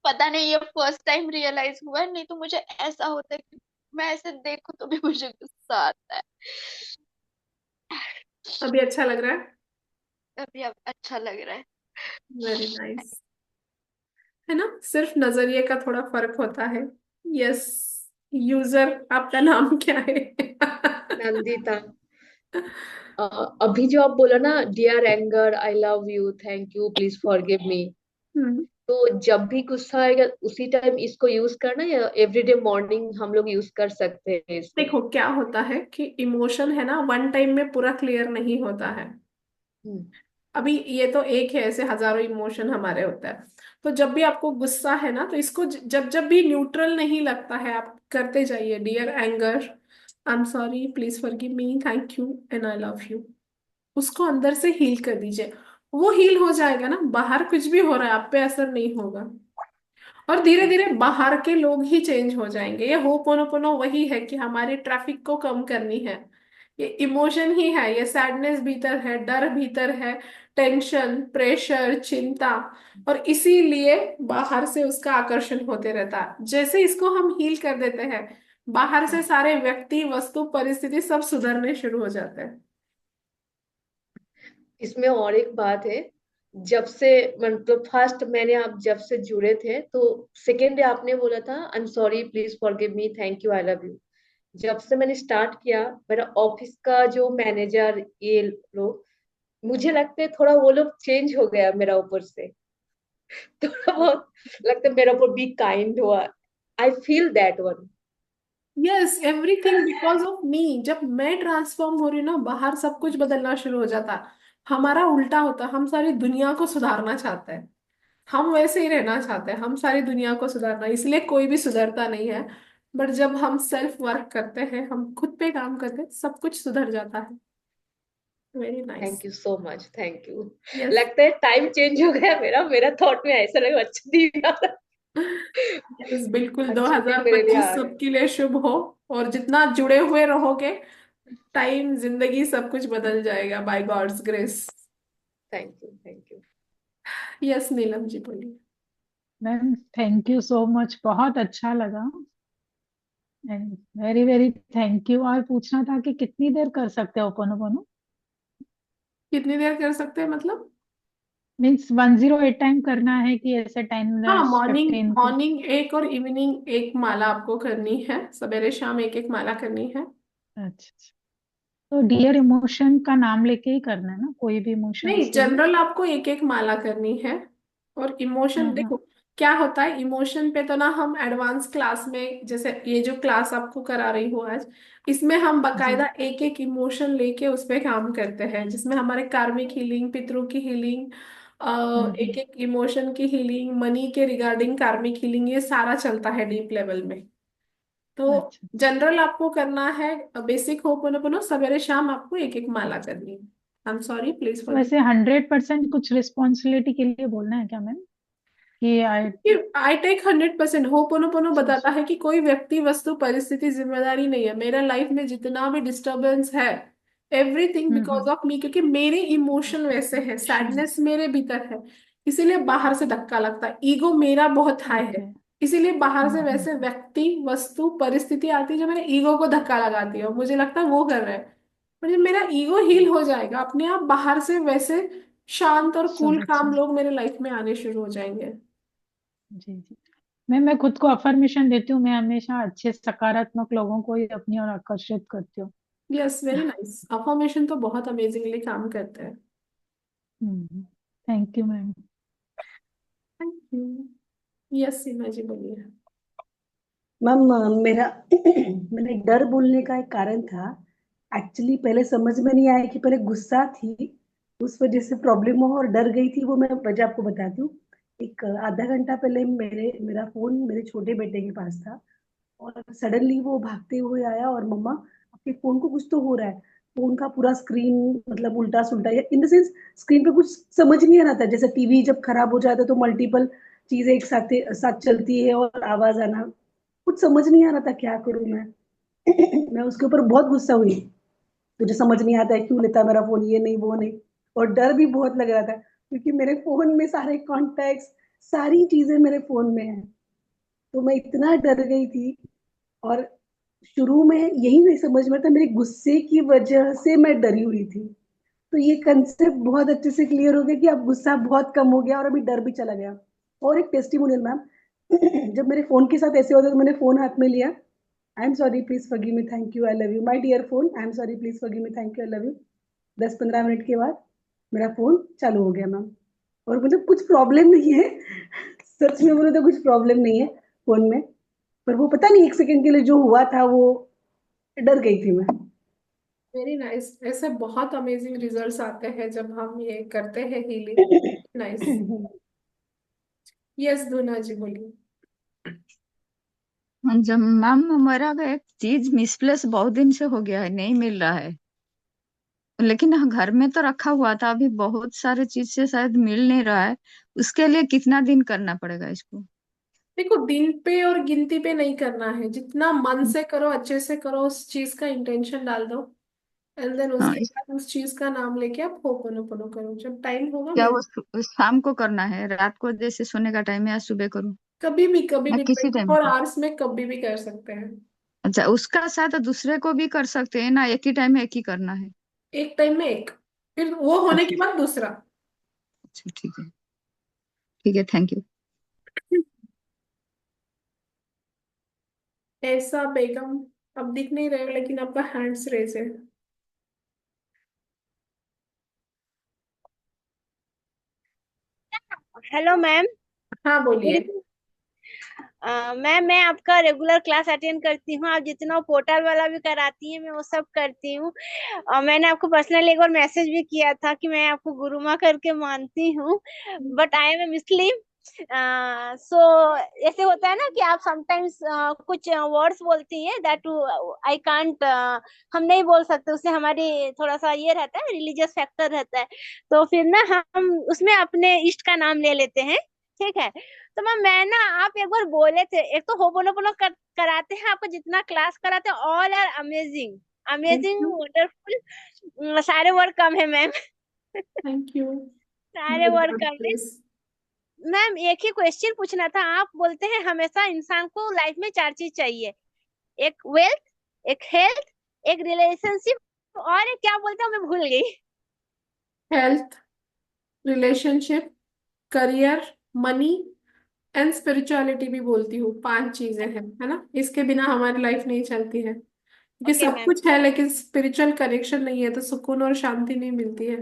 पता नहीं ये फर्स्ट टाइम रियलाइज हुआ है, नहीं तो मुझे ऐसा होता है कि मैं ऐसे देखूं तो भी मुझे गुस्सा आता है। अभी अच्छा लग रहा है? अभी अब अच्छा लग रहा है। Very nice. है ना, सिर्फ नजरिए का थोड़ा फर्क होता है। यस। यूजर, आपका नाम क्या है? नंदिता। अ, अभी जो आप बोला ना, dear anger, I love you, thank you, please forgive me, hmm. तो जब भी गुस्सा आएगा उसी टाइम इसको यूज करना, या एवरीडे मॉर्निंग हम लोग यूज कर सकते हैं इसको? देखो क्या होता है कि इमोशन है ना, वन टाइम में पूरा क्लियर नहीं होता है। हम्म। अभी ये तो एक है, ऐसे हजारों इमोशन हमारे होता है। तो जब भी आपको गुस्सा है ना, तो इसको जब जब भी न्यूट्रल नहीं लगता है, आप करते जाइए, dear anger, I am sorry, please forgive me, thank you and I love you. उसको अंदर से हील कर दीजिए। वो हील हो जाएगा ना, बाहर कुछ भी हो रहा है आप पे असर नहीं होगा। और धीरे धीरे बाहर के लोग ही चेंज हो जाएंगे। ये होपोनोपोनो वही है कि हमारी ट्रैफिक को कम करनी है। ये इमोशन ही है, ये सैडनेस भीतर है, डर भीतर है, टेंशन, प्रेशर, चिंता। और इसीलिए बाहर से उसका आकर्षण होते रहता है। जैसे इसको हम हील कर देते हैं, बाहर से सारे व्यक्ति, वस्तु, परिस्थिति सब सुधरने शुरू हो जाते हैं। इसमें और एक बात है, जब से मतलब फर्स्ट मैंने आप जब से जुड़े थे, तो सेकेंड डे आपने बोला था आई am sorry, please forgive me, thank you, I love you. जब से मैंने स्टार्ट किया, मेरा ऑफिस का जो मैनेजर, ये लोग, मुझे लगता है थोड़ा वो लोग चेंज हो गया मेरा ऊपर से। थोड़ा बहुत लगता है मेरा ऊपर बी काइंड हुआ। I feel that one. Yes, everything because of me. जब मैं ट्रांसफॉर्म हो रही हूँ ना, बाहर सब कुछ बदलना शुरू हो जाता है। हमारा उल्टा होता है, हम सारी दुनिया को सुधारना चाहते हैं। हम वैसे ही रहना चाहते हैं, हम सारी दुनिया को सुधारना, इसलिए कोई भी सुधरता नहीं है। बट जब हम सेल्फ वर्क करते हैं, हम खुद पे काम करते हैं, सब कुछ सुधर जाता है। Very nice. Thank you so much, thank you. Yes. लगता है टाइम चेंज हो गया मेरा मेरा थॉट में ऐसा लगा अच्छा दिन आ रहा यस, बिल्कुल अच्छा दिन मेरे लिए 2025 आ गया। सबके लिए शुभ हो। और जितना जुड़े हुए रहोगे, टाइम, जिंदगी, सब कुछ बदल जाएगा by God's grace. Thank you, thank you. Yes, Neelam ji बोलिए। Ma'am thank you so much, बहुत अच्छा लगा। And very very thank you. और पूछना था कि कितनी देर कर सकते हो ओपन ओपन? कितनी देर कर सकते हैं मतलब? मीन्स 108 टाइम करना है कि ऐसे 10 हाँ, मिनट्स मॉर्निंग 15 कुछ? मॉर्निंग एक और इवनिंग एक माला आपको करनी है, सवेरे शाम एक एक माला करनी है। अच्छा अच्छा। तो डियर इमोशन का नाम लेके ही करना है ना, कोई भी इमोशंस नहीं, के लिए? जनरल आपको एक एक माला करनी है। और इमोशन हाँ हाँ। देखो क्या होता है, इमोशन पे तो ना हम एडवांस क्लास में, जैसे ये जो क्लास आपको करा रही हूँ आज, इसमें हम जी। बकायदा एक एक इमोशन लेके उस पे काम करते हैं, जिसमें हमारे कार्मिक हीलिंग, पितरों की हीलिंग, एक हम्म। एक इमोशन की हीलिंग, मनी के रिगार्डिंग कार्मिक हीलिंग, ये सारा चलता है डीप लेवल में। तो अच्छा। जनरल आपको करना है, बेसिक होपोनोपोनो सवेरे शाम आपको एक एक माला करनी है। आई एम सॉरी, प्लीज तो फॉरगिव। वैसे 100% कुछ रिस्पॉन्सिबिलिटी के लिए बोलना है क्या मैम, कि आई? I take 100%। होपोनोपोनो अच्छा बताता अच्छा। है कि कोई व्यक्ति, वस्तु, परिस्थिति जिम्मेदारी नहीं है। मेरा लाइफ में जितना भी डिस्टरबेंस है, एवरीथिंग बिकॉज ऑफ मी, क्योंकि मेरे इमोशन वैसे हैं, सैडनेस मेरे भीतर है, इसीलिए बाहर से धक्का लगता है। ईगो मेरा बहुत हाई है, ओके। इसीलिए बाहर से वैसे व्यक्ति, वस्तु, परिस्थिति आती है जो मेरे ईगो को धक्का लगाती है, और मुझे लगता है वो कर रहा है। पर जब मेरा ईगो हील हो जाएगा अपने आप, बाहर से वैसे शांत और कूल सब अच्छा। काम लोग मेरे लाइफ में आने शुरू हो जाएंगे। जी जी। मैं खुद को अफर्मेशन देती हूँ, मैं हमेशा अच्छे सकारात्मक लोगों को ही अपनी ओर आकर्षित करती हूँ। Yes, very nice. अफर्मेशन तो बहुत अमेजिंगली काम करते हैं। Thank you ma'am. Thank you. Yes Seema ji बोलिए। मैम मेरा मैंने डर बोलने का एक कारण था। एक्चुअली पहले समझ में नहीं आया कि पहले गुस्सा थी, उस वजह से प्रॉब्लम हो, और डर गई थी, वो मैं वजह आपको बताती हूँ। एक आधा घंटा पहले मेरा फोन मेरे छोटे बेटे के पास था, और सडनली वो भागते हुए आया और मम्मा आपके फोन को कुछ तो हो रहा है। फोन का पूरा स्क्रीन मतलब उल्टा सुल्टा, या इन द सेंस स्क्रीन पे कुछ समझ नहीं आ रहा था। जैसे टीवी जब खराब हो जाता है तो मल्टीपल चीजें एक साथ साथ चलती है और आवाज आना, कुछ समझ नहीं आ रहा था क्या करूं मैं। मैं उसके ऊपर बहुत गुस्सा हुई, तुझे समझ नहीं आता है क्यों लेता मेरा फोन, ये नहीं वो नहीं। और डर भी बहुत लग रहा था क्योंकि मेरे फोन में सारे कॉन्टेक्ट्स, सारी चीजें मेरे फोन में है। तो मैं इतना डर गई थी। और शुरू में यही नहीं समझ में था, मेरे गुस्से की वजह से मैं डरी हुई थी। तो ये कंसेप्ट बहुत अच्छे से क्लियर हो गया कि अब गुस्सा बहुत कम हो गया और अभी डर भी चला गया। और एक टेस्टिमोनियल मैम, जब मेरे फोन के साथ ऐसे होता तो मैंने फोन हाथ में लिया, I am sorry please forgive me thank you I love you my dear phone, I am sorry please forgive me thank you I love you. 10-15 minute के बाद मेरा फोन चालू हो गया मैम। और मतलब कुछ प्रॉब्लम नहीं है, सच में बोले तो कुछ प्रॉब्लम नहीं है फोन में। पर वो पता नहीं एक सेकंड के लिए जो हुआ था, वो डर गई थी मैं। Very nice. ऐसे बहुत अमेजिंग रिजल्ट्स आते हैं जब हम ये करते हैं हीलिंग। नाइस। यस दूना जी बोलिए। जब मैम हमारा एक चीज मिसप्लेस बहुत दिन से हो गया है, नहीं मिल रहा है। लेकिन घर में तो रखा हुआ था, अभी बहुत सारे चीज से शायद मिल नहीं रहा है। उसके लिए कितना दिन करना पड़ेगा इसको? देखो, दिन पे और गिनती पे नहीं करना है, जितना मन से करो, अच्छे से करो, उस चीज का इंटेंशन डाल दो, एंड देन हाँ, उसके बाद उस चीज का नाम लेके आप होपोनोपोनो करो, जब टाइम होगा क्या मिल। वो शाम को करना है, रात को जैसे सोने का टाइम है, या सुबह करूँ, कभी या भी किसी ट्वेंटी टाइम फोर पे? आवर्स में कभी भी कर सकते हैं। अच्छा, उसका साथ दूसरे को भी कर सकते हैं ना, एक ही टाइम में एक ही करना है? एक टाइम में एक, फिर वो होने के अच्छा बाद दूसरा। अच्छा, ठीक है, ठीक है, थैंक यू। ऐसा बेगम, अब दिख नहीं रहे हो, लेकिन आपका हैंड्स रेज है। Hello ma'am. हाँ बोलिए। मैम मैं आपका रेगुलर क्लास अटेंड करती हूँ, आप जितना पोर्टल वाला भी कराती हैं मैं वो सब करती हूँ। और मैंने आपको पर्सनली एक बार मैसेज भी किया था कि मैं आपको गुरु माँ करके मानती हूँ, बट आई एम ए मुस्लिम। सो ऐसे होता है ना कि आप समटाइम्स कुछ वर्ड्स बोलती हैं दैट आई कांट, हम नहीं बोल सकते, उससे हमारी थोड़ा सा ये रहता है, रिलीजियस फैक्टर रहता है। तो फिर ना हम उसमें अपने इष्ट का नाम ले लेते हैं, ठीक है। तो मैं ना, आप एक बार बोले थे, एक तो होपोनोपोनो कराते हैं, आपको जितना क्लास कराते हैं all are amazing, thank amazing you. Wonderful. सारे वर्ड कम है मैम। Thank you. सारे वर्ड कम है। मैम एक ही क्वेश्चन पूछना था, आप बोलते हैं हमेशा इंसान को लाइफ में चार चीज चाहिए, एक वेल्थ, एक हेल्थ, एक रिलेशनशिप, और एक क्या बोलते हैं मैं भूल गई। Health. Relationship, career, money and spirituality भी बोलती हूँ। 5 चीजें हैं, है ना। इसके बिना हमारी लाइफ नहीं चलती है, क्योंकि ओके सब मैम। कुछ है लेकिन स्पिरिचुअल कनेक्शन नहीं है तो सुकून और शांति नहीं मिलती है।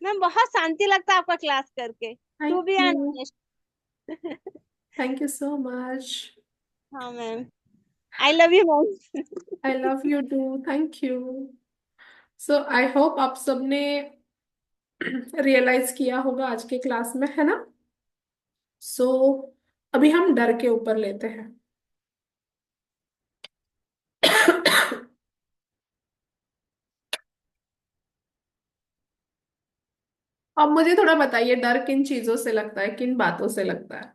मैम बहुत शांति लगता है आपका क्लास करके, to thank be you. Honest. Thank you so much. हाँ ma'am, I love you ma'am. I love you too. Thank you. So I hope आप सबने रियलाइज किया होगा आज के क्लास में, है ना। सो अभी हम डर के ऊपर लेते हैं। अब मुझे थोड़ा बताइए, डर किन चीजों से लगता है, किन बातों से लगता है।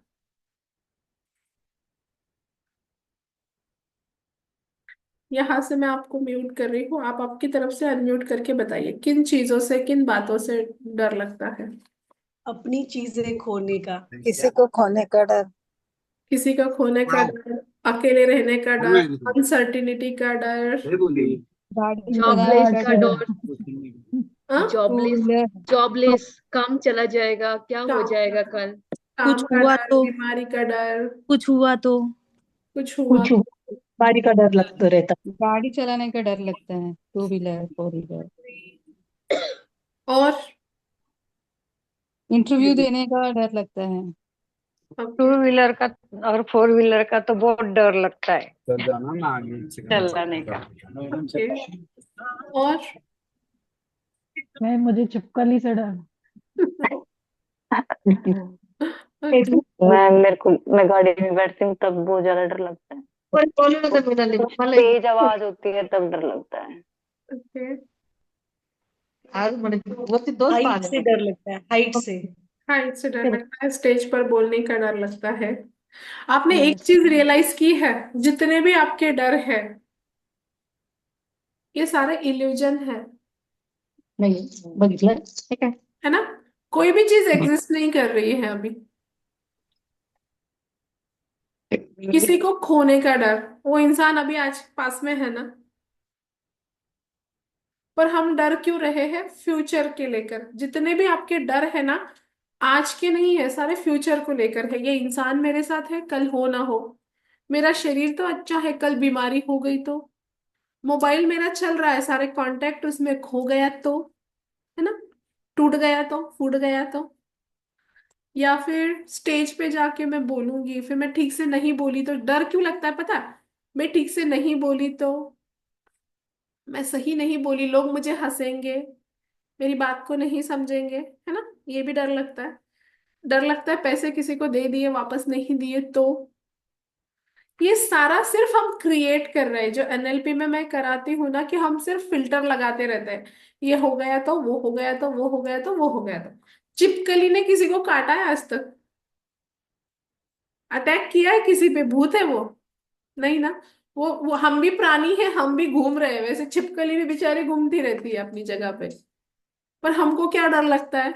यहाँ से मैं आपको म्यूट कर रही हूँ, आप आपकी तरफ से अनम्यूट करके बताइए किन चीजों से, किन बातों से डर लगता है। अपनी चीजें खोने का। किसी को खोने का डर। किसी का खोने का डर, अकेले रहने का डर, अनसर्टिनिटी का डर। गाड़ी जॉबलेस चलाने का का डर, डर। हाँ? To jobless, wheeler. जॉबलेस, काम चला जाएगा, क्या हो काम जाएगा कल। काम कुछ का हुआ डर, तो बीमारी का डर, कुछ हुआ तो कुछ हुआ। कुछ गाड़ी का डर लगता रहता। गाड़ी चलाने का डर लगता है, टू व्हीलर, फोर व्हीलर। और इंटरव्यू देने का डर लगता है। ओके। टू व्हीलर का और फोर व्हीलर का तो बहुत डर लगता है चलाने का। ओके। और मैं मुझे छिपकली से डर। ओके। मैं गाड़ी में बैठती हूँ तब बहुत ज्यादा डर लगता है। तेज आवाज होती है तब डर लगता है। ओके। हाइट से डर लगता है, हाइट से। हाइट से डर लगता है, स्टेज पर बोलने का डर लगता है। आपने एक यस। चीज रियलाइज की है, जितने भी आपके डर है ये सारे इल्यूजन है। नहीं बघितलं ठीक है। है ना। कोई भी चीज एग्जिस्ट नहीं कर रही है अभी। किसी को खोने का डर, वो इंसान अभी आज पास में है ना। पर हम डर क्यों रहे हैं, फ्यूचर के लेकर। जितने भी आपके डर है ना, आज के नहीं है, सारे फ्यूचर को लेकर है। ये इंसान मेरे साथ है, कल हो ना हो। मेरा शरीर तो अच्छा है, कल बीमारी हो गई तो। मोबाइल मेरा चल रहा है, सारे कांटेक्ट उसमें खो गया तो। है ना। टूट गया तो, फूट गया तो। या फिर स्टेज पे जाके मैं बोलूंगी, फिर मैं ठीक से नहीं बोली तो डर क्यों लगता है पता है? मैं ठीक से नहीं बोली तो, मैं सही नहीं बोली, लोग मुझे हंसेंगे, मेरी बात को नहीं समझेंगे, है ना। ये भी डर लगता है। डर लगता है पैसे किसी को दे दिए, वापस नहीं दिए तो। ये सारा सिर्फ हम क्रिएट कर रहे हैं। जो एनएलपी में मैं कराती हूँ ना, कि हम सिर्फ फिल्टर लगाते रहते हैं। ये हो गया तो, वो हो गया तो, वो हो गया तो, वो हो गया तो। चिपकली ने किसी को काटा है आज तक? अटैक किया है किसी पे? भूत है वो? नहीं ना। वो हम भी प्राणी है, हम भी घूम रहे हैं, वैसे छिपकली भी बेचारी घूमती रहती है अपनी जगह पे। पर हमको क्या डर लगता है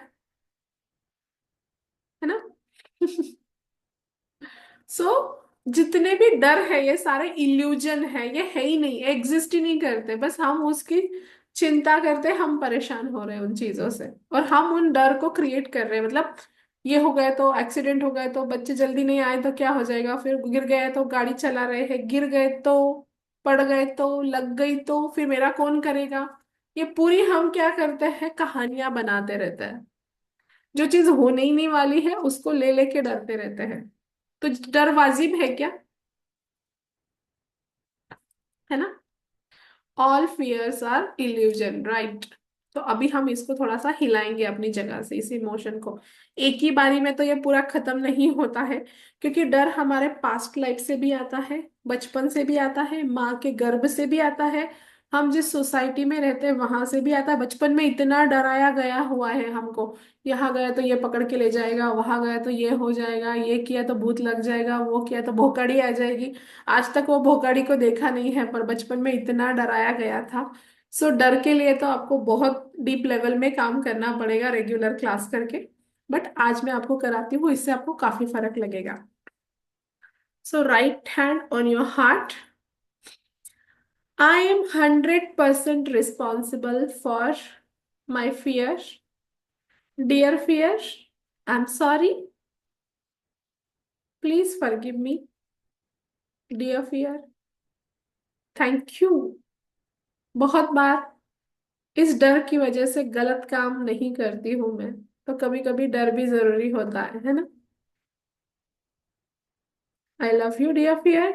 ना। सो जितने भी डर है ये सारे इल्यूजन है, ये है ही नहीं, एग्जिस्ट ही नहीं करते। बस हम उसकी चिंता करते हैं, हम परेशान हो रहे हैं उन चीजों से। और हम उन डर को क्रिएट कर रहे हैं। मतलब ये हो गया तो, एक्सीडेंट हो गया तो, बच्चे जल्दी नहीं आए तो क्या हो जाएगा, फिर गिर गए तो, गाड़ी चला रहे हैं गिर गए तो, पड़ गए तो, लग गई तो, फिर मेरा कौन करेगा। ये पूरी हम क्या करते हैं, कहानियां बनाते रहते हैं। जो चीज होने ही नहीं वाली है उसको ले लेके डरते रहते हैं। तो डर वाजिब है क्या? है ना। All fears are illusion, right. तो अभी हम इसको थोड़ा सा हिलाएंगे अपनी जगह से, इस इमोशन को। एक ही बारी में तो ये पूरा खत्म नहीं होता है, क्योंकि डर हमारे पास्ट लाइफ से भी आता है, बचपन से भी आता है, माँ के गर्भ से भी आता है, हम जिस सोसाइटी में रहते हैं वहां से भी आता है। बचपन में इतना डराया गया हुआ है हमको, यहाँ गया तो ये पकड़ के ले जाएगा, वहां गया तो ये हो जाएगा, ये किया तो भूत लग जाएगा, वो किया तो भोकाड़ी आ जाएगी। आज तक वो भोकाड़ी को देखा नहीं है, पर बचपन में इतना डराया गया था। सो डर के लिए तो आपको बहुत डीप लेवल में काम करना पड़ेगा, रेगुलर क्लास करके। बट आज मैं आपको कराती हूँ, इससे आपको काफी फर्क लगेगा। So right hand on your heart. I am 100% responsible for my fear. Dear fear, I am sorry, please forgive me. Dear fear, thank you. बहुत बार इस डर की वजह से गलत काम नहीं करती हूं मैं, तो कभी कभी डर भी जरूरी होता है ना। I love you dear fear.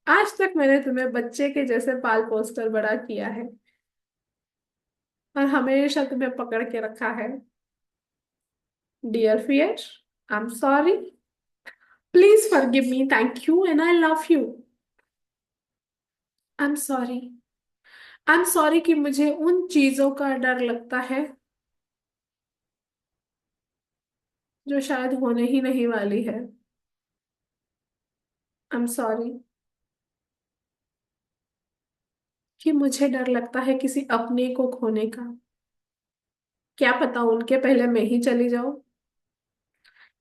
आज तक मैंने तुम्हें बच्चे के जैसे पाल पोस कर बड़ा किया है और हमेशा तुम्हें पकड़ के रखा है। Dear fear, I am sorry, please forgive me, thank you and I love you. I am sorry, I am sorry कि मुझे उन चीजों का डर लगता है जो शायद होने ही नहीं वाली है। आई एम सॉरी कि मुझे डर लगता है किसी अपने को खोने का। क्या पता उनके पहले मैं ही चली जाऊं,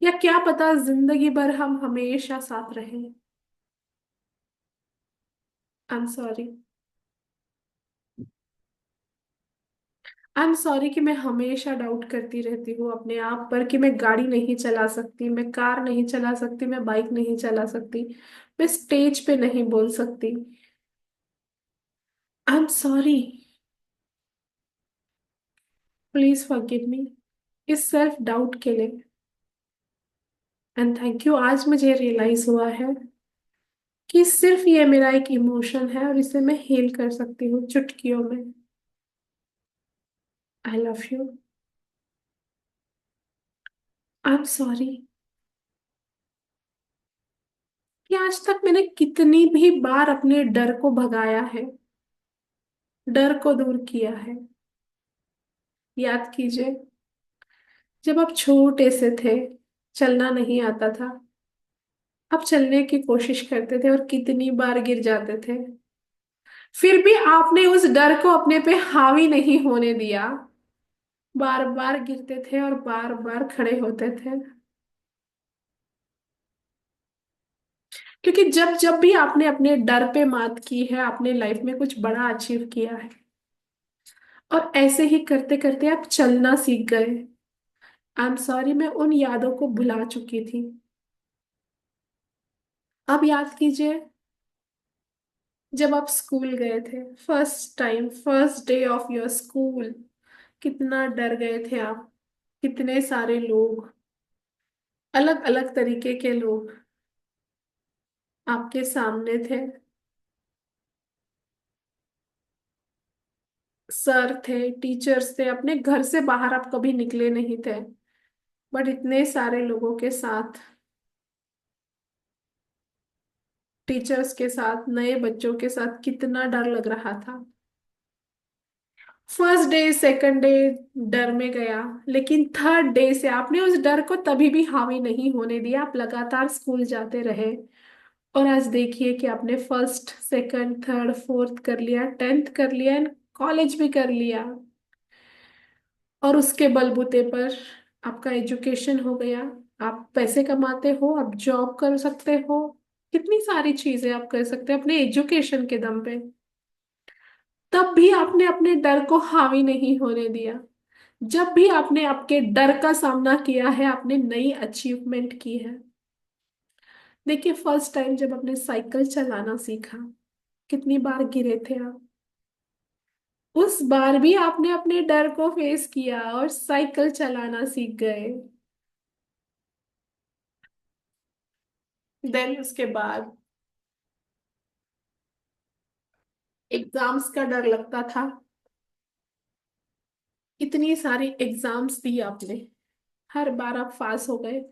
या क्या पता जिंदगी भर हम हमेशा साथ रहें। आई am sorry, I am sorry कि मैं हमेशा डाउट करती रहती हूँ अपने आप पर कि मैं गाड़ी नहीं चला सकती, मैं कार नहीं चला सकती, मैं बाइक नहीं चला सकती, मैं स्टेज पे नहीं बोल सकती। आई एम सॉरी, प्लीज फॉरगिव मी इस सेल्फ डाउट के लिए। एंड थैंक यू, आज मुझे रियलाइज हुआ है कि सिर्फ ये मेरा एक इमोशन है और इसे मैं हील कर सकती हूँ चुटकियों में। आई love you. I am sorry कि आज तक मैंने कितनी भी बार अपने डर को भगाया है, डर को दूर किया है। याद कीजिए, जब आप छोटे से थे, चलना नहीं आता था, आप चलने की कोशिश करते थे और कितनी बार गिर जाते थे, फिर भी आपने उस डर को अपने पे हावी नहीं होने दिया। बार बार गिरते थे और बार बार खड़े होते थे, क्योंकि जब जब भी आपने अपने डर पे मात की है, आपने लाइफ में कुछ बड़ा अचीव किया है। और ऐसे ही करते करते आप चलना सीख गए। आई एम सॉरी, मैं उन यादों को भुला चुकी थी। अब याद कीजिए, जब आप स्कूल गए थे, first time, first day of your school, कितना डर गए थे आप। कितने सारे लोग, अलग अलग तरीके के लोग आपके सामने थे। सर थे, टीचर्स थे, अपने घर से बाहर आप कभी निकले नहीं थे, बट इतने सारे लोगों के साथ, टीचर्स के साथ, नए बच्चों के साथ कितना डर लग रहा था। फर्स्ट डे, सेकंड डे डर में गया, लेकिन थर्ड डे से आपने उस डर को तभी भी हावी नहीं होने दिया, आप लगातार स्कूल जाते रहे। और आज देखिए कि आपने फर्स्ट, सेकंड, थर्ड, फोर्थ कर लिया, टेंथ कर लिया एंड कॉलेज भी कर लिया। और उसके बलबूते पर आपका एजुकेशन हो गया, आप पैसे कमाते हो, आप जॉब कर सकते हो, कितनी सारी चीजें आप कर सकते हो अपने एजुकेशन के दम पे। तब भी आपने अपने डर को हावी नहीं होने दिया। जब भी आपने आपके डर का सामना किया है, आपने नई अचीवमेंट की है। देखिए, फर्स्ट टाइम जब आपने साइकिल चलाना सीखा, कितनी बार गिरे थे आप। उस बार भी आपने अपने डर को फेस किया और साइकिल चलाना सीख गए। देन उसके बाद एग्जाम्स का डर लगता था। इतनी सारी एग्जाम्स दी आपने, हर बार आप पास हो गए,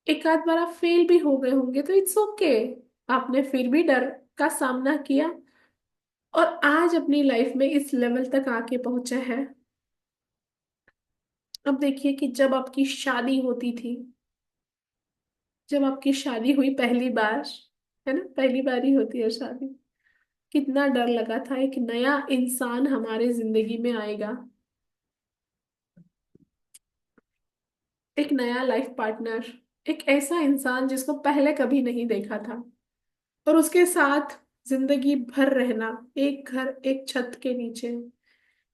एक आध बार आप फेल भी हो गए होंगे तो इट्स ओके। आपने फिर भी डर का सामना किया और आज अपनी लाइफ में इस लेवल तक आके पहुंचे हैं। अब देखिए कि जब आपकी शादी होती थी, जब आपकी शादी हुई पहली बार, है ना, पहली बार ही होती है शादी, कितना डर लगा था एक नया इंसान हमारे जिंदगी में आएगा, एक नया लाइफ पार्टनर, एक ऐसा इंसान जिसको पहले कभी नहीं देखा था, और उसके साथ जिंदगी भर रहना, एक घर एक छत के नीचे।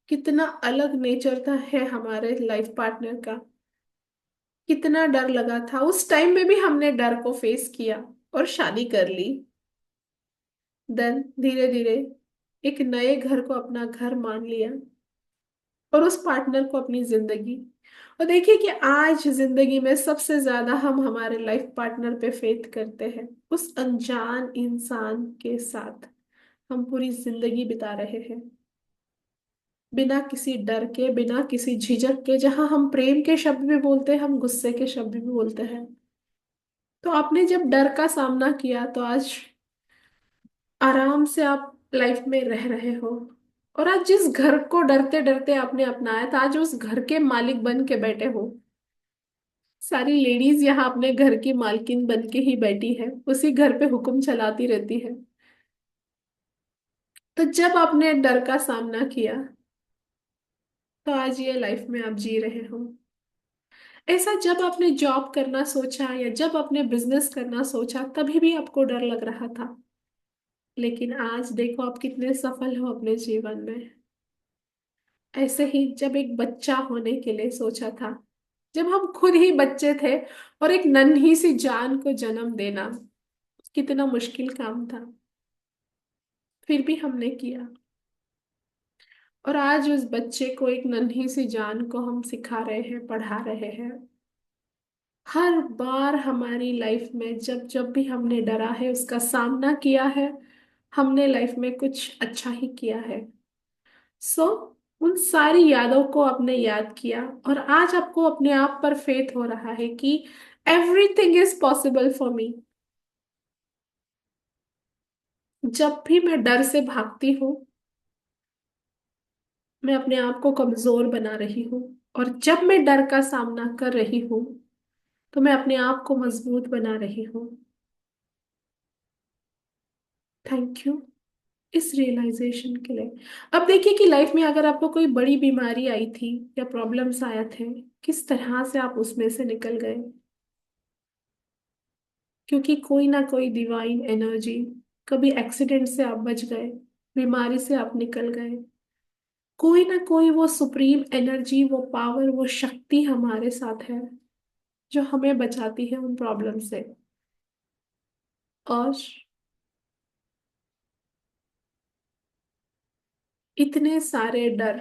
कितना अलग नेचर था है हमारे लाइफ पार्टनर का। कितना डर लगा था उस टाइम में भी, हमने डर को फेस किया और शादी कर ली। देन धीरे धीरे एक नए घर को अपना घर मान लिया, और उस पार्टनर को अपनी जिंदगी। और देखिए कि आज जिंदगी में सबसे ज्यादा हम हमारे लाइफ पार्टनर पे फेथ करते हैं। उस अनजान इंसान के साथ हम पूरी जिंदगी बिता रहे हैं, बिना किसी डर के, बिना किसी झिझक के। जहां हम प्रेम के शब्द भी बोलते हैं, हम गुस्से के शब्द भी बोलते हैं। तो आपने जब डर का सामना किया, तो आज आराम से आप लाइफ में रह रहे हो। और आज जिस घर को डरते डरते आपने अपनाया था, आज उस घर के मालिक बन के बैठे हो। सारी लेडीज यहाँ अपने घर की मालकिन बन के ही बैठी है, उसी घर पे हुक्म चलाती रहती है। तो जब आपने डर का सामना किया, तो आज ये लाइफ में आप जी रहे हो। ऐसा जब आपने जॉब करना सोचा या जब आपने बिजनेस करना सोचा, तभी भी आपको डर लग रहा था। लेकिन आज देखो आप कितने सफल हो अपने जीवन में। ऐसे ही जब एक बच्चा होने के लिए सोचा था, जब हम खुद ही बच्चे थे, और एक नन्ही सी जान को जन्म देना कितना मुश्किल काम था, फिर भी हमने किया। और आज उस बच्चे को, एक नन्ही सी जान को हम सिखा रहे हैं, पढ़ा रहे हैं। हर बार हमारी लाइफ में जब जब भी हमने डरा है, उसका सामना किया है, हमने लाइफ में कुछ अच्छा ही किया है। सो उन सारी यादों को आपने याद किया, और आज आपको अपने आप पर फेथ हो रहा है कि everything is possible for me. जब भी मैं डर से भागती हूँ, मैं अपने आप को कमजोर बना रही हूँ। और जब मैं डर का सामना कर रही हूँ, तो मैं अपने आप को मजबूत बना रही हूँ। थैंक यू इस रियलाइजेशन के लिए। अब देखिए कि लाइफ में अगर आपको कोई बड़ी बीमारी आई थी या प्रॉब्लम्स आए थे, किस तरह से आप उसमें से निकल गए। क्योंकि कोई ना कोई डिवाइन एनर्जी, कभी एक्सीडेंट से आप बच गए, बीमारी से आप निकल गए। कोई ना कोई वो सुप्रीम एनर्जी, वो पावर, वो शक्ति हमारे साथ है, जो हमें बचाती है उन प्रॉब्लम से। और इतने सारे डर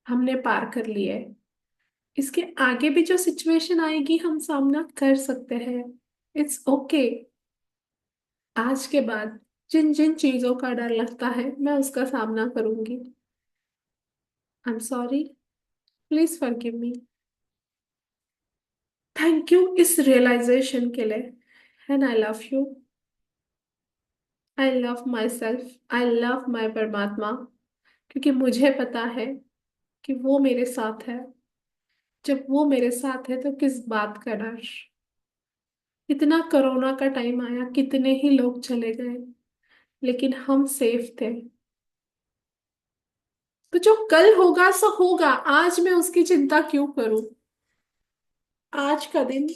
हमने पार कर लिए, इसके आगे भी जो सिचुएशन आएगी हम सामना कर सकते हैं। It's okay. आज के बाद जिन जिन चीजों का डर लगता है, मैं उसका सामना करूंगी। आई am sorry, please forgive me. Thank you इस रियलाइजेशन के लिए। And I love you. I love my self, I love my परमात्मा। क्योंकि मुझे पता है कि वो मेरे साथ है। जब वो मेरे साथ है तो किस बात का डर। इतना कोरोना का टाइम आया, कितने ही लोग चले गए, लेकिन हम सेफ थे। तो जो कल होगा सो होगा, आज मैं उसकी चिंता क्यों करूं। आज का दिन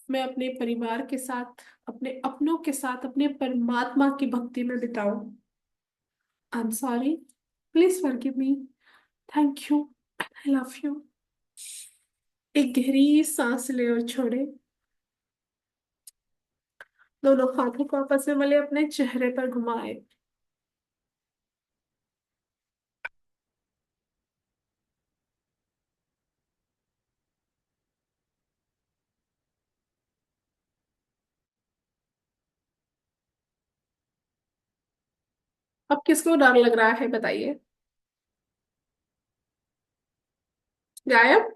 मैं अपने परिवार के साथ, अपने अपनों के साथ, अपने परमात्मा की भक्ति में बिताऊं। I am sorry, please forgive me. Thank you, I love you. एक गहरी सांस ले और छोड़े। दोनों हाथों को आपस में मले, अपने चेहरे पर घुमाए। अब किसको डर लग रहा है बताइए। गायब।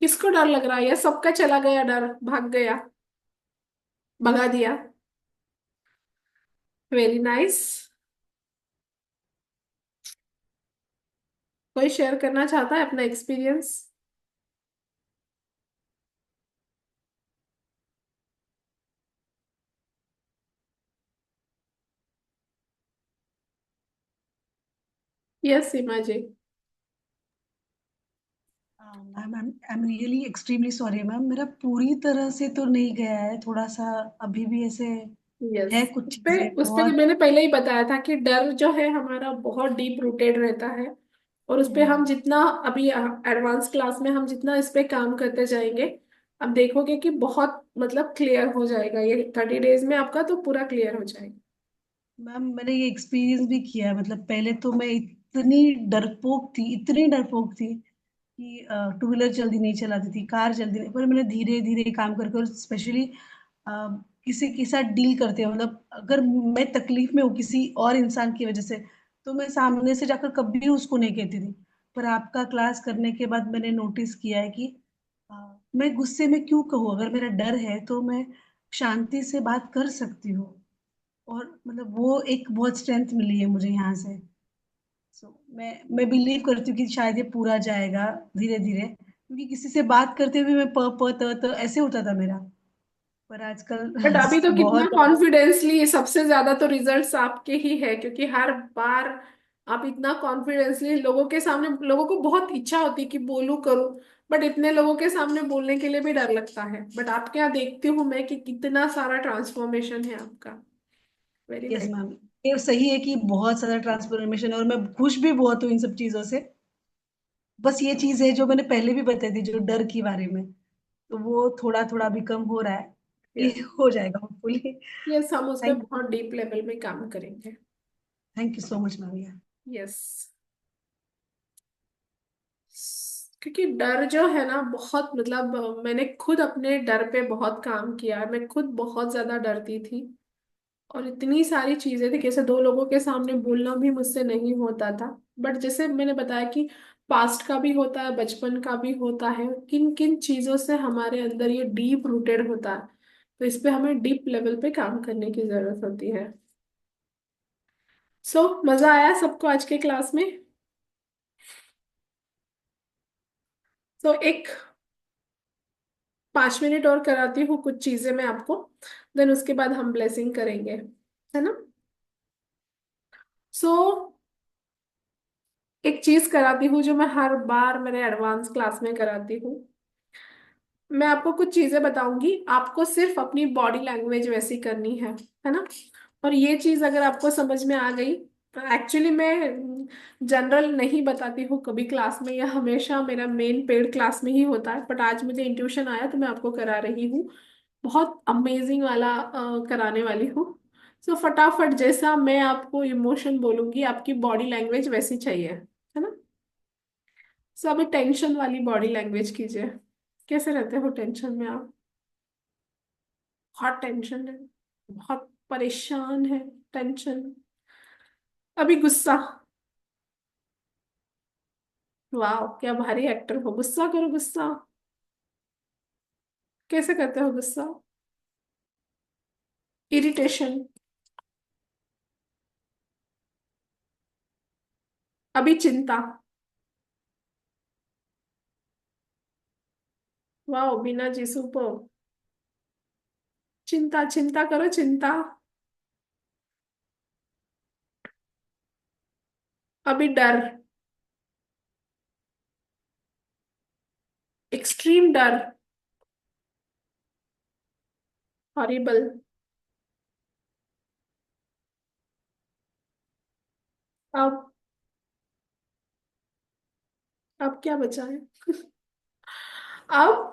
किसको डर लग रहा है, या सबका चला गया डर, भाग गया, भगा दिया। Very nice. कोई शेयर करना चाहता है अपना experience. Yes Seema ji. Ma'am I am really extremely sorry ma'am, मेरा पूरी तरह से तो नहीं गया है, थोड़ा सा अभी भी ऐसे यस। है कुछ उस पे चीजें उस पे तो बहुत। मैंने पहले ही बताया था कि डर जो है हमारा बहुत डीप रूटेड रहता है। और उस पे हम जितना अभी एडवांस क्लास में हम जितना इस पे काम करते जाएंगे, अब देखोगे कि बहुत मतलब क्लियर हो जाएगा, ये 30 डेज में आपका तो पूरा क्लियर हो जाएगा। मैम मैंने ये एक्सपीरियंस भी किया है, मतलब पहले तो मैं इतनी डरपोक थी कि टू व्हीलर जल्दी नहीं चलाती थी, कार जल्दी नहीं, पर मैंने धीरे धीरे काम करके, और स्पेशली किसी के साथ डील करते हैं, मतलब अगर मैं तकलीफ में हूँ किसी और इंसान की वजह से, तो मैं सामने से जाकर कभी उसको नहीं कहती थी। पर आपका क्लास करने के बाद मैंने नोटिस किया है कि अ, मैं गुस्से में क्यों कहूँ, अगर मेरा डर है तो मैं शांति से बात कर सकती हूँ। और मतलब वो एक बहुत स्ट्रेंथ मिली है मुझे यहाँ से। सो मैं बिलीव करती हूँ कि शायद ये पूरा जाएगा धीरे धीरे, क्योंकि किसी से बात करते हुए मैं प प त ऐसे होता था मेरा। पर आजकल बट अभी तो कितना बहुत कॉन्फिडेंसली, सबसे ज्यादा तो रिजल्ट्स आपके ही है, क्योंकि हर बार आप इतना कॉन्फिडेंसली लोगों के सामने, लोगों को बहुत इच्छा होती है कि बोलूं करूं, बट इतने लोगों के सामने बोलने के लिए भी डर लगता है। बट आपके यहाँ देखती हूँ मैं कि कितना सारा ट्रांसफॉर्मेशन है आपका। Very yes nice. मैम, ये सही है कि बहुत सारा ट्रांसफॉर्मेशन है, और मैं खुश भी बहुत हूँ इन सब चीजों से। बस ये चीज है जो मैंने पहले भी बताई थी, जो डर के बारे में, तो वो थोड़ा थोड़ा भी कम हो रहा है। ये यस। हो जाएगा होपफुली। यस, हम उस पर थैंक बहुत डीप लेवल में काम करेंगे। Thank you so much ma'am. Yes. क्योंकि डर जो है ना बहुत मतलब मैंने खुद अपने डर पे बहुत काम किया है। मैं खुद बहुत ज्यादा डरती थी, और इतनी सारी चीजें थी, कैसे दो लोगों के सामने बोलना भी मुझसे नहीं होता था। बट जैसे मैंने बताया कि पास्ट का भी होता है, बचपन का भी होता है, किन किन चीजों से हमारे अंदर ये डीप रूटेड होता है, तो इस पे हमें डीप लेवल पे काम करने की जरूरत होती है। सो मजा आया सबको आज के क्लास में? तो एक 5 मिनट और कराती हूँ कुछ चीजें मैं आपको, देन उसके बाद हम ब्लेसिंग करेंगे, है ना? सो एक चीज कराती हूँ जो मैं हर बार मेरे एडवांस क्लास में कराती हूँ। मैं आपको कुछ चीजें बताऊंगी, आपको सिर्फ अपनी बॉडी लैंग्वेज वैसी करनी है ना? और ये चीज अगर आपको समझ में आ गई, तो एक्चुअली मैं जनरल नहीं बताती हूँ कभी क्लास में, या हमेशा मेरा मेन पेड क्लास में ही होता है, बट आज मुझे इंट्यूशन आया तो मैं आपको करा रही हूँ। बहुत अमेजिंग वाला कराने वाली हूँ। सो फटाफट जैसा मैं आपको इमोशन बोलूंगी, आपकी बॉडी लैंग्वेज वैसी चाहिए, है ना? सो अभी टेंशन वाली बॉडी लैंग्वेज कीजिए। कैसे रहते हो टेंशन में आप? बहुत टेंशन है, बहुत परेशान है, टेंशन। अभी गुस्सा। वाह, क्या भारी एक्टर हो। गुस्सा करो, गुस्सा। कैसे करते हो गुस्सा? इरिटेशन। अभी चिंता। वाह, बिना जी सुपर। चिंता, चिंता करो, चिंता। अभी डर, एक्सट्रीम डर। हॉरिबल। अब अब क्या बचा है? अब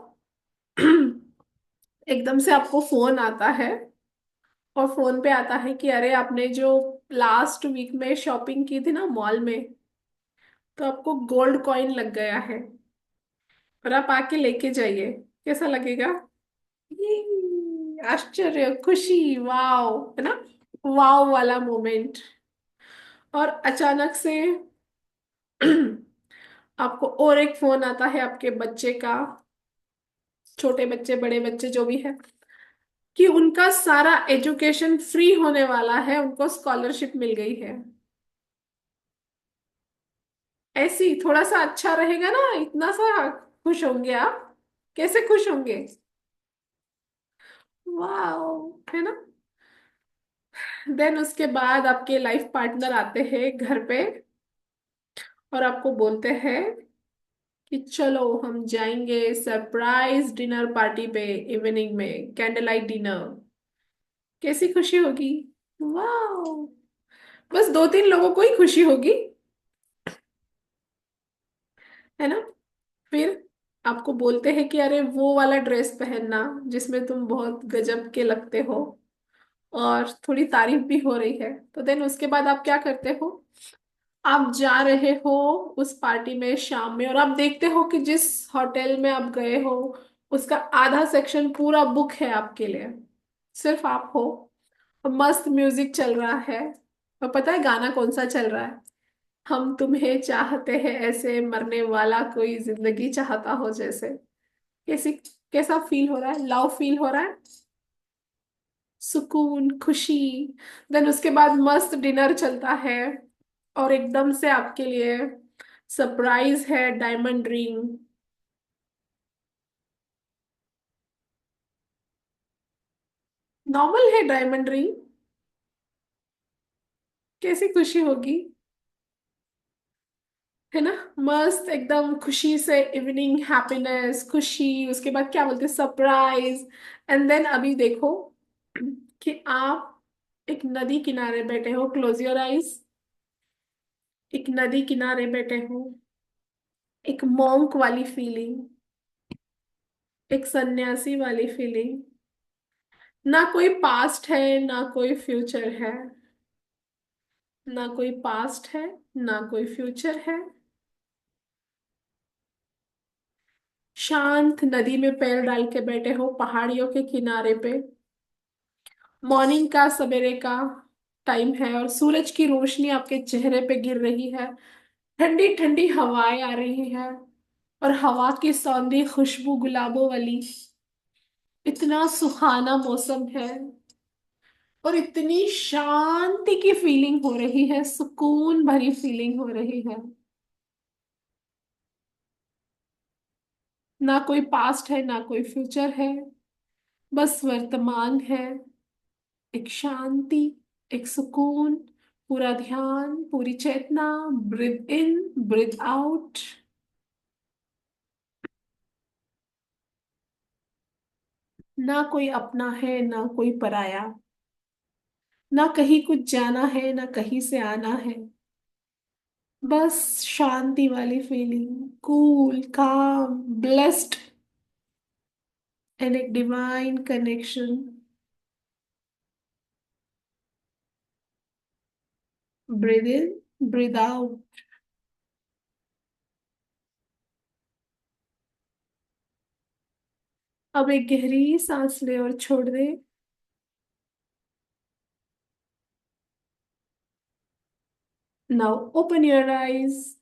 एकदम से आपको फोन आता है, और फोन पे आता है कि अरे आपने जो लास्ट वीक में शॉपिंग की थी ना मॉल में, तो आपको गोल्ड कॉइन लग गया है, और आप आके लेके जाइए। कैसा लगेगा? आश्चर्य, खुशी, वाव, है ना? वाव वाला मोमेंट। और अचानक से आपको और एक फोन आता है आपके बच्चे का, छोटे बच्चे बड़े बच्चे जो भी है, कि उनका सारा एजुकेशन फ्री होने वाला है, उनको स्कॉलरशिप मिल गई है। ऐसी थोड़ा सा अच्छा रहेगा ना, इतना सा खुश होंगे आप। कैसे खुश होंगे? वाह, है ना? देन उसके बाद आपके लाइफ पार्टनर आते हैं घर पे, और आपको बोलते हैं कि चलो हम जाएंगे सरप्राइज डिनर पार्टी पे, इवनिंग में कैंडल लाइट डिनर। कैसी खुशी होगी? वाह, बस 2-3 लोगों को ही खुशी होगी, है ना? फिर आपको बोलते हैं कि अरे वो वाला ड्रेस पहनना जिसमें तुम बहुत गजब के लगते हो, और थोड़ी तारीफ भी हो रही है, तो देन उसके बाद आप क्या करते हो? आप जा रहे हो उस पार्टी में शाम में, और आप देखते हो कि जिस होटल में आप गए हो उसका आधा सेक्शन पूरा बुक है आपके लिए, सिर्फ आप हो, और मस्त म्यूजिक चल रहा है। और पता है गाना कौन सा चल रहा है? हम तुम्हें चाहते हैं ऐसे, मरने वाला कोई जिंदगी चाहता हो जैसे। कैसी, कैसा फील हो रहा है? लव फील हो रहा है, सुकून, खुशी। देन उसके बाद मस्त डिनर चलता है, और एकदम से आपके लिए सरप्राइज है डायमंड रिंग। नॉर्मल है डायमंड रिंग, कैसी खुशी होगी, है ना? मस्त एकदम खुशी से इवनिंग, हैप्पीनेस, खुशी, उसके बाद क्या बोलते हैं, सरप्राइज। एंड देन अभी देखो कि आप एक नदी किनारे बैठे हो, क्लोज योर आईज। एक नदी किनारे बैठे हो, एक मॉन्क वाली फीलिंग, एक सन्यासी वाली फीलिंग। ना कोई पास्ट है ना कोई फ्यूचर है, ना कोई पास्ट है ना कोई फ्यूचर है। शांत नदी में पैर डाल के बैठे हो पहाड़ियों के किनारे पे। मॉर्निंग का, सवेरे का टाइम है, और सूरज की रोशनी आपके चेहरे पे गिर रही है। ठंडी ठंडी हवाएं आ रही है, और हवा की सौंधी खुशबू गुलाबों वाली। इतना सुहाना मौसम है, और इतनी शांति की फीलिंग हो रही है, सुकून भरी फीलिंग हो रही है। ना कोई पास्ट है ना कोई फ्यूचर है, बस वर्तमान है। एक शांति, एक सुकून, पूरा ध्यान, पूरी चेतना। Breathe in, breathe out. ना कोई अपना है ना कोई पराया, ना कहीं कुछ जाना है ना कहीं से आना है। बस शांति वाली feeling, cool, calm, blessed, and एक divine connection. Breathe in, breathe out. अब एक गहरी सांस ले और छोड़ दे। Now open your eyes.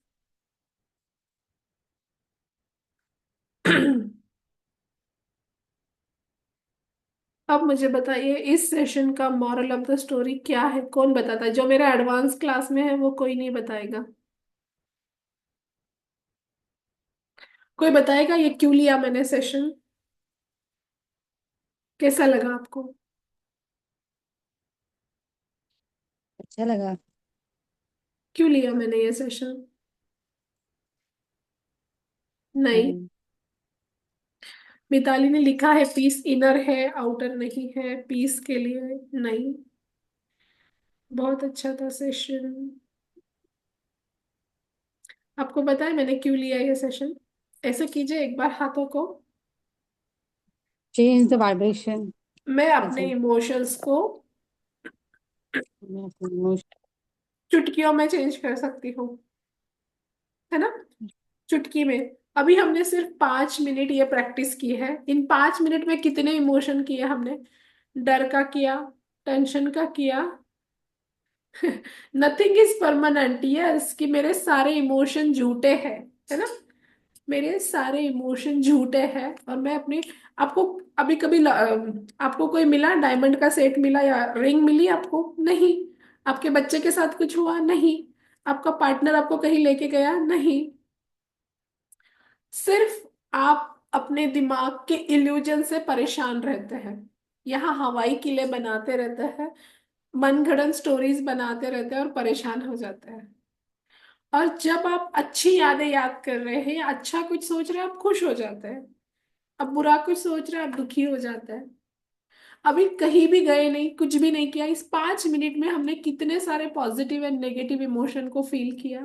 अब मुझे बताइए, इस सेशन का मॉरल ऑफ द स्टोरी क्या है? कौन बताता है? जो मेरा एडवांस क्लास में है वो कोई नहीं बताएगा। कोई बताएगा ये क्यों लिया मैंने सेशन? कैसा लगा आपको? अच्छा लगा। क्यों लिया मैंने ये सेशन? नहीं, हम्म, मिताली ने लिखा है पीस इनर है, आउटर नहीं है, पीस के लिए नहीं। बहुत अच्छा था सेशन। आपको पता है मैंने क्यों लिया ये सेशन? ऐसे कीजिए एक बार हाथों को। change the vibration मैं अपने ऐसे। इमोशंस को मैं अपनी emotion- चुटकियों में चेंज कर सकती हूँ, है ना? चुटकी में। अभी हमने सिर्फ 5 मिनट ये प्रैक्टिस की है। इन 5 मिनट में कितने इमोशन किए हमने? डर का किया, टेंशन का किया। नथिंग इज परमानेंट, यस, कि मेरे सारे इमोशन झूठे हैं, है ना? मेरे सारे इमोशन झूठे हैं, और मैं अपनी, आपको अभी कभी आपको कोई मिला, डायमंड का सेट मिला या रिंग मिली आपको? नहीं। आपके बच्चे के साथ कुछ हुआ? नहीं। आपका पार्टनर आपको कहीं लेके गया? नहीं। सिर्फ आप अपने दिमाग के इल्यूजन से परेशान रहते हैं। यहाँ हवाई किले बनाते रहते हैं, मनगढ़ंत स्टोरीज बनाते रहते हैं, और परेशान हो जाते हैं। और जब आप अच्छी यादें याद कर रहे हैं या अच्छा कुछ सोच रहे हैं, आप खुश हो जाते हैं। अब बुरा कुछ सोच रहे हैं, आप दुखी हो जाते हैं। अभी कहीं भी गए नहीं, कुछ भी नहीं किया, इस 5 मिनट में हमने कितने सारे पॉजिटिव एंड नेगेटिव इमोशन को फील किया,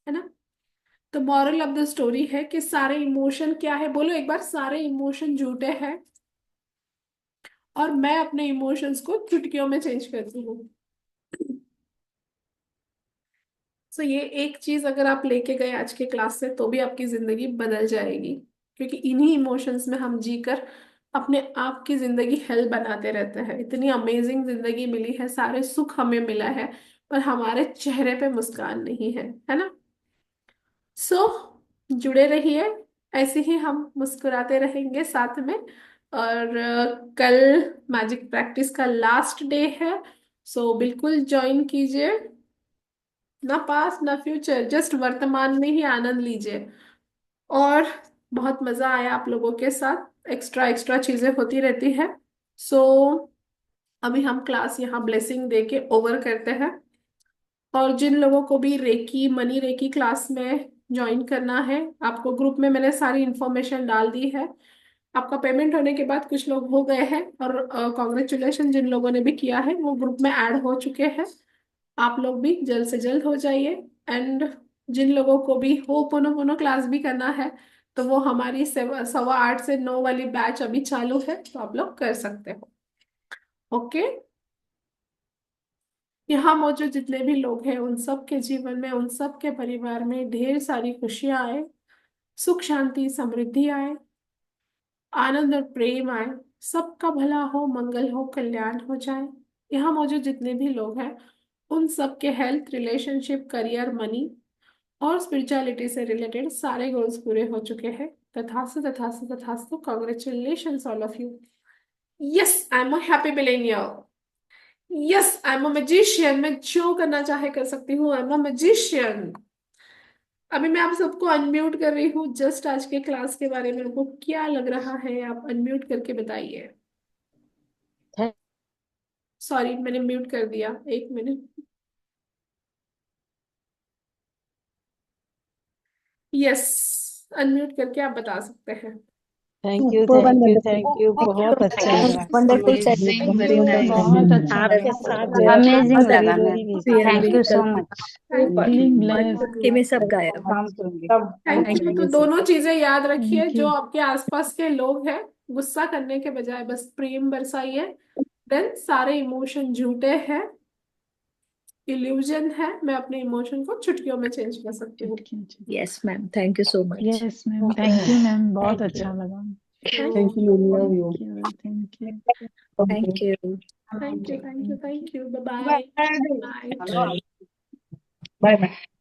है ना। तो मॉरल ऑफ द स्टोरी है कि सारे इमोशन क्या है, बोलो एक बार, सारे इमोशन झूठे हैं और मैं अपने इमोशंस को चुटकियों में चेंज करती हूँ। तो ये एक चीज अगर आप लेके गए आज के क्लास से तो भी आपकी जिंदगी बदल जाएगी, क्योंकि इन्हीं इमोशंस में हम जीकर अपने आप की जिंदगी हेल बनाते रहते हैं। इतनी अमेजिंग जिंदगी मिली है, सारे सुख हमें मिला है, पर हमारे चेहरे पे मुस्कान नहीं है ना। सो जुड़े रहिए, ऐसे ही हम मुस्कुराते रहेंगे साथ में। और कल मैजिक प्रैक्टिस का लास्ट डे है, सो बिल्कुल ज्वाइन कीजिए। ना पास्ट ना फ्यूचर, जस्ट वर्तमान में ही आनंद लीजिए। और बहुत मजा आया आप लोगों के साथ, एक्स्ट्रा एक्स्ट्रा चीजें होती रहती है। सो अभी हम क्लास यहाँ ब्लेसिंग दे के ओवर करते हैं। और जिन लोगों को भी रेकी मनी रेकी क्लास में ज्वाइन करना है, आपको ग्रुप में मैंने सारी इंफॉर्मेशन डाल दी है। आपका पेमेंट होने के बाद कुछ लोग हो गए हैं, और कॉन्ग्रेचुलेशन जिन लोगों ने भी किया है वो ग्रुप में ऐड हो चुके हैं। आप लोग भी जल्द से जल्द हो जाइए। एंड जिन लोगों को भी हो पोनो पोनो क्लास भी करना है, तो वो हमारी 8:15 से 9 वाली बैच अभी चालू है, तो आप लोग कर सकते हो। ओके। यहाँ मौजूद जितने भी लोग हैं उन सब के जीवन में, उन सब के परिवार में ढेर सारी खुशियां आए, सुख शांति समृद्धि आए, आनंद और प्रेम आए, सबका भला हो, मंगल हो, कल्याण हो जाए। यहाँ मौजूद जितने भी लोग हैं उन सब के हेल्थ, रिलेशनशिप, करियर, मनी और स्पिरिचुअलिटी से रिलेटेड सारे गोल्स पूरे हो चुके हैं। तथास्तु तथास्तु तथास्तु। Congratulation all of you. Yes, I am a happy millennial. Yes, I am a magician. मैं जो करना चाहे कर सकती हूँ, आई एम अ मैजिशियन। अभी मैं आप सबको अनम्यूट कर रही हूँ, जस्ट आज के क्लास के बारे में आपको क्या लग रहा है, आप अनम्यूट करके बताइए। सॉरी, मैंने म्यूट कर दिया, एक मिनट। यस, अनम्यूट करके आप बता सकते हैं। Thank you super thank you wonderful. Thank you, बहुत अच्छा लगा। वंडरफुल अमेजिंग बहुत अच्छा आपके लगा। साथ अमेजिंग बहुत लगा very ma'am, very thank you so much. Feeling blessed. भक्ति में सब गायब। काम करूंगी। Thank you. तो दोनों चीजें याद रखिए, थैंक जो यू। आपके आसपास के लोग हैं, गुस्सा करने के बजाय बस प्रेम बरसाइए। देन सारे इमोशन झूठे हैं, इल्यूजन है, मैं अपने इमोशन को चुटकियों में चेंज कर सकती हूँ। Yes ma'am, thank you so much. Yes ma'am, thank you ma'am, बहुत अच्छा लगा। Thank you thank you thank you. Thank you. Thank you thank you thank you. Bye bye. Bye bye.